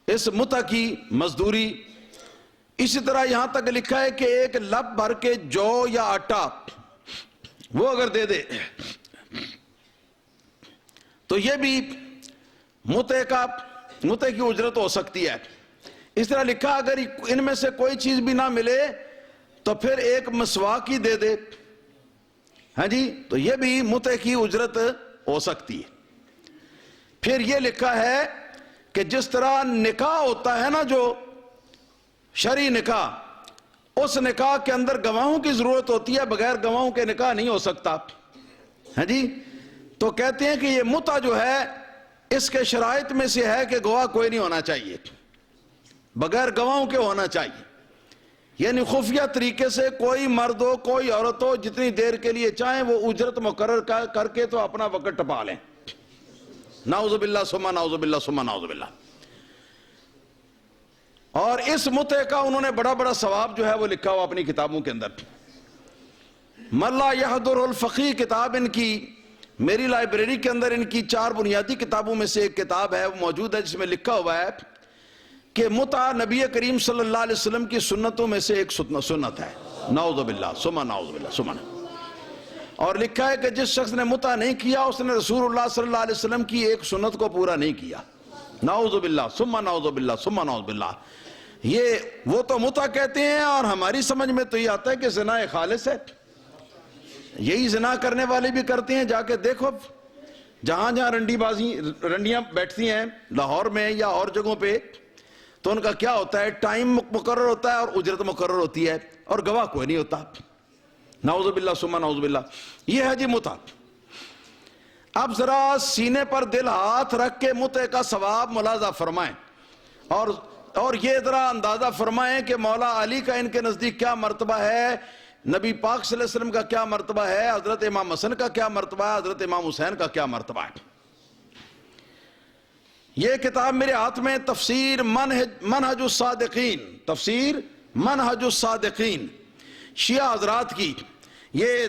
Speaker 1: اس متع کی مزدوری۔ اسی طرح یہاں تک لکھا ہے کہ ایک لب بھر کے جو یا آٹا وہ اگر دے دے تو یہ بھی متع کی اجرت ہو سکتی ہے۔ اس طرح لکھا اگر ان میں سے کوئی چیز بھی نہ ملے تو پھر ایک مسواک ہی دے دے، ہاں جی، تو یہ بھی متع کی اجرت ہو سکتی ہے۔ پھر یہ لکھا ہے کہ جس طرح نکاح ہوتا ہے نا، جو شرعی نکاح، اس نکاح کے اندر گواہوں کی ضرورت ہوتی ہے، بغیر گواہوں کے نکاح نہیں ہو سکتا، ہاں جی۔ تو کہتے ہیں کہ یہ متع جو ہے اس کے شرائط میں سے ہے کہ گواہ کوئی نہیں ہونا چاہیے، بغیر گواہوں کے ہونا چاہیے، یعنی خفیہ طریقے سے کوئی مرد ہو کوئی عورت ہو جتنی دیر کے لیے چاہیں وہ اجرت مقرر کر کے تو اپنا وقت ٹپا لیں۔ نعوذ باللہ ثم نعوذ باللہ ثم نعوذ باللہ۔ اور اس متع کا انہوں نے بڑا بڑا ثواب جو ہے وہ لکھا ہوا اپنی کتابوں کے اندر۔ من لا یحضر الفقیہ کتاب ان کی میری لائبریری کے اندر ان کی 4 بنیادی کتابوں میں سے ایک کتاب ہے، وہ موجود ہے، جس میں لکھا ہوا ہے کہ متع نبی کریم صلی اللہ علیہ وسلم کی سنتوں میں سے ایک سنت ہے۔ نعوذ باللہ ثم نعوذ باللہ ثم۔ اور لکھا ہے کہ جس شخص نے متع نہیں کیا اس نے رسول اللہ صلی اللہ علیہ وسلم کی ایک سنت کو پورا نہیں کیا۔ نعوذ باللہ ثم نعوذ باللہ ثم نعوذ باللہ۔ یہ وہ تو متع کہتے ہیں، اور ہماری سمجھ میں تو یہ آتا ہے کہ زنا خالص ہے، یہی زنا کرنے والے بھی کرتے ہیں۔ جا کے دیکھو جہاں جہاں رنڈیاں بیٹھتی ہیں لاہور میں یا اور جگہوں پہ، تو ان کا کیا ہوتا ہے؟ ٹائم مقرر ہوتا ہے اور اجرت مقرر ہوتی ہے، اور گواہ کوئی نہیں ہوتا۔ نعوذ باللہ ثم نعوذ باللہ۔ یہ ہے جی متع۔ اب ذرا سینے پر دل ہاتھ رکھ کے متع کا ثواب ملاحظہ فرمائیں، اور یہ ذرا اندازہ فرمائیں کہ مولا علی کا ان کے نزدیک کیا مرتبہ ہے، نبی پاک صلی اللہ علیہ وسلم کا کیا مرتبہ ہے، حضرت امام حسن کا کیا مرتبہ ہے، حضرت امام حسین کا کیا مرتبہ ہے۔ یہ کتاب میرے ہاتھ میں تفسیر منہج الصادقین، تفسیر منہج الصادقین، شیعہ حضرات کی یہ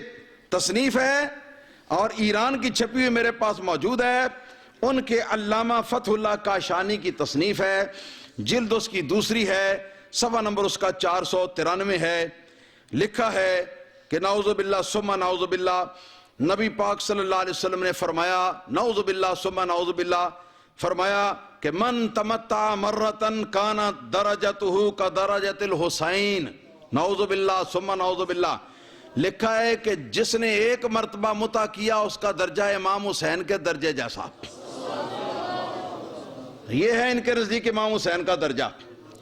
Speaker 1: تصنیف ہے، اور ایران کی چھپی ہوئی میرے پاس موجود ہے۔ ان کے علامہ فتح اللہ کاشانی کی تصنیف ہے، جلد اس کی 2 ہے، صفحہ نمبر اس کا 493 ہے۔ لکھا ہے کہ نعوذ باللہ ثم نعوذ باللہ، نبی پاک صلی اللہ علیہ وسلم نے فرمایا نعوذ باللہ ثم نعوذ باللہ، فرمایا کہ من تمتع مرتن کانت درجتہ کدرجت الحسین، نعوذ باللہ ثم نعوذ باللہ، لکھا ہے کہ جس نے ایک مرتبہ متع کیا اس کا درجہ امام حسین کے درجے جیسا، یہ ہے ان کے نزدیک امام حسین کا درجہ،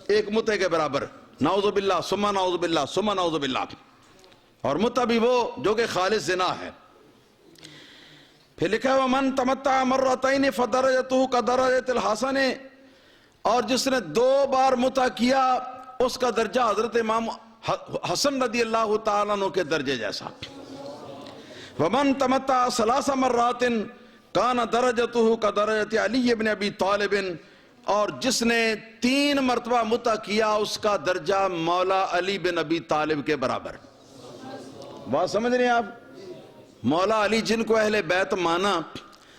Speaker 1: ایک متع کے برابر، نعوذ باللہ ثم نعوذ باللہ ثم نعوذ باللہ، اور متع بھی وہ جو کہ خالص زنا ہے۔ پھر لکھا ہے وَمَن تَمَتَّعَ مَرَّتَيْنِ فَدَرَجَتُهُ كَدَرَجَةِ الْحَسَنِ، اور جس نے 2 بار متع کیا اس کا درجہ حضرت امام حسن رضی اللہ تعالیٰ عنہ کے درجے جیسا۔ وَمَن تَمَتَّعَ 3 مرات كَانَ دَرَجَتُهُ كَدَرَجَةِ عَلِيِّ بْنِ أَبِي طَالِبٍ، اور جس نے 3 مرتبہ متع کیا اس کا درجہ مولا علی بن ابی طالب کے برابر۔ بات سمجھ رہے ہیں آپ؟ مولا علی جن کو اہل بیت مانا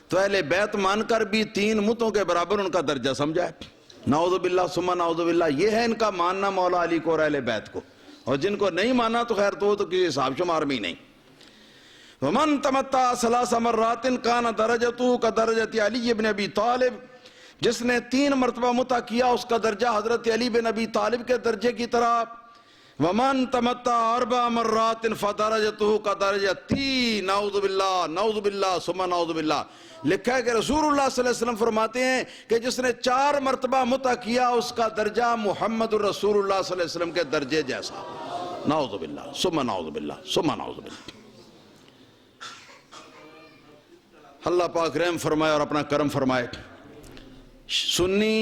Speaker 1: تو اہل بیت مان کر بھی 3 متوں کے برابر ان کا درجہ سمجھا ہے۔ نعوذ باللہ ثم نعوذ باللہ، یہ ہے ان کا ماننا مولا علی کو اور اہل بیت کو، اور جن کو نہیں مانا تو خیر تو کسی حساب شمار میں ہی نہیں۔ وَمَن تَمَتَّعَ 3 مرات كَانَ دَرَجَتُهُ كَدَرَجَةِ عَلِيِّ بْنِ أَبِي طَالِبٍ، جس نے 3 مرتبہ متع کیا اس کا درجہ حضرت علی بن ابی طالب کے درجے کی طرح۔ وَمَن تَمَتَّعَ 4 مرات فَدَرَجَتُهُ كَدَرَجَةِ، نعوذ باللہ نعوذ باللہ ثم نعوذ باللہ، لکھا ہے کہ رسول اللہ صلی اللہ علیہ وسلم فرماتے ہیں کہ جس نے 4 مرتبہ متع کیا اس کا درجہ محمد الرسول اللہ صلی اللہ علیہ وسلم کے درجے جیسا، نعوذ باللہ ثم نعوذ باللہ ثم نعوذ باللہ۔ اللہ پاک رحم فرمائے اور اپنا کرم فرمائے۔ سنی،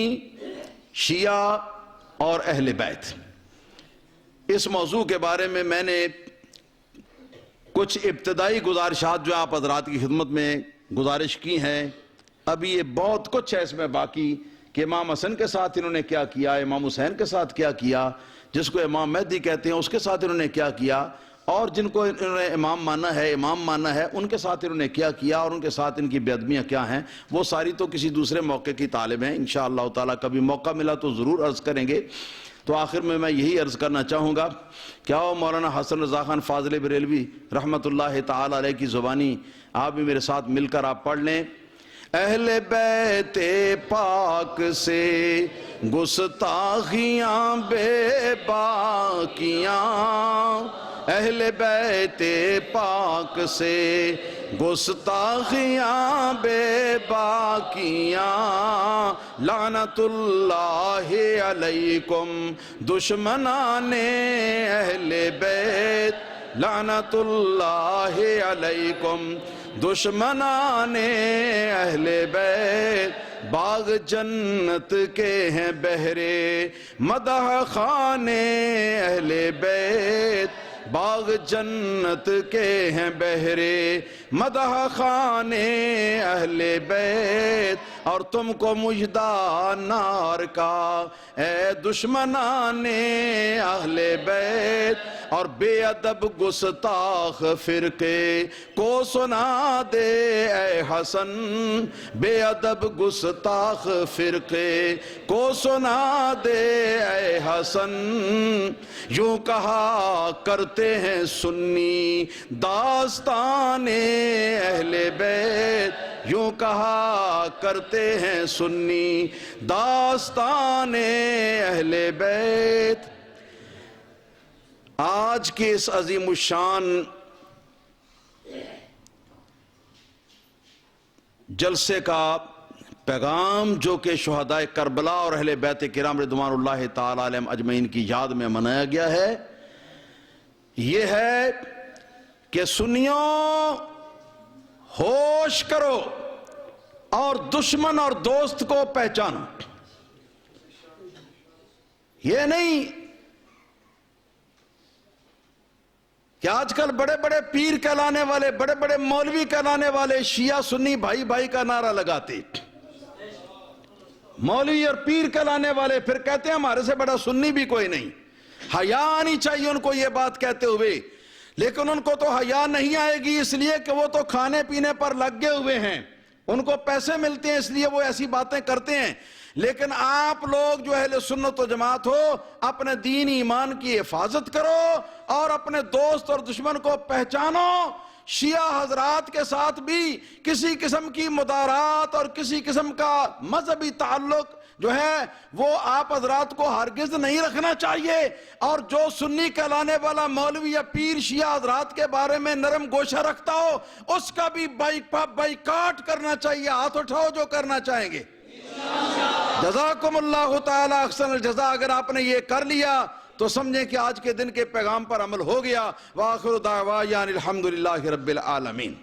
Speaker 1: شیعہ اور اہل بیت، اس موضوع کے بارے میں نے کچھ ابتدائی گزارشات جو آپ حضرات کی خدمت میں گزارش کی ہیں۔ ابھی یہ بہت کچھ ہے اس میں باقی کہ امام حسن کے ساتھ انہوں نے کیا کیا، امام حسین کے ساتھ کیا کیا، جس کو امام مہدی کہتے ہیں اس کے ساتھ انہوں نے کیا کیا، اور جن کو انہوں نے امام مانا ہے ان کے ساتھ انہوں نے کیا کیا، اور ان کے ساتھ ان کی بے ادبیاں کیا ہیں، وہ ساری تو کسی دوسرے موقع کی طالب ہیں، انشاءاللہ تعالیٰ کبھی موقع ملا تو ضرور عرض کریں گے۔ تو آخر میں یہی عرض کرنا چاہوں گا، کیا ہو مولانا حسن رضا خان فاضل بریلوی رحمت اللہ تعالیٰ علیہ کی زبانی آپ بھی میرے ساتھ مل کر آپ پڑھ لیں۔ اہل بیت پاک سے گستاخیاں بے باکیاں، اہل بیت پاک سے گستاخیاں بے باکیاں، لعنت اللہ علیکم دشمنان اہل بیت، لعنت اللہ علیکم دشمنان اہل بیت، باغ جنت کے ہیں بہرے مدح خانے اہل بیت، باغ جنت کے ہیں بہرے مدح خانے اہل بیت، اور تم کو مجدہ نار کا اے دشمنان اہل بیت، اور بے ادب گستاخ فرقے کو سنا دے اے حسن، بے ادب گستاخ فرقے کو سنا دے اے حسن، یوں کہا کرتے ہیں سنی داستان اہل بیت، یوں کہا کرتے ہیں سنی داستان اہل بیت۔ آج کے اس عظیم الشان جلسے کا پیغام جو کہ شہداء کربلا اور اہل بیت کرام رضوان اللہ تعالی علیہم اجمعین کی یاد میں منایا گیا ہے، یہ ہے کہ سنیوں ہوش کرو اور دشمن اور دوست کو پہچانو۔ یہ نہیں کہ آج کل بڑے بڑے پیر کہلانے والے، بڑے بڑے مولوی کہلانے والے شیعہ سنی بھائی بھائی کا نعرہ لگاتے، مولوی اور پیر کہلانے والے پھر کہتے ہیں ہمارے سے بڑا سنی بھی کوئی نہیں۔ حیا آنی چاہیے ان کو یہ بات کہتے ہوئے، لیکن ان کو تو حیا نہیں آئے گی، اس لیے کہ وہ تو کھانے پینے پر لگ گئے ہوئے ہیں، ان کو پیسے ملتے ہیں اس لیے وہ ایسی باتیں کرتے ہیں، لیکن آپ لوگ جو اہل سنت و جماعت ہو اپنے دین ایمان کی حفاظت کرو اور اپنے دوست اور دشمن کو پہچانو۔ شیعہ حضرات کے ساتھ بھی کسی قسم کی مدارات اور کسی قسم کا مذہبی تعلق جو ہے وہ آپ حضرات کو ہرگز نہیں رکھنا چاہیے، اور جو سنی کہلانے والا مولوی یا پیر شیعہ حضرات کے بارے میں نرم گوشہ رکھتا ہو اس کا بھی بائیکاٹ کرنا چاہیے۔ ہاتھ اٹھاؤ جو کرنا چاہیں گے۔ جزاکم اللہ تعالی احسن الجزا۔ اگر آپ نے یہ کر لیا تو سمجھیں کہ آج کے دن کے پیغام پر عمل ہو گیا۔ وآخر دعوانا الحمدللہ رب العالمین۔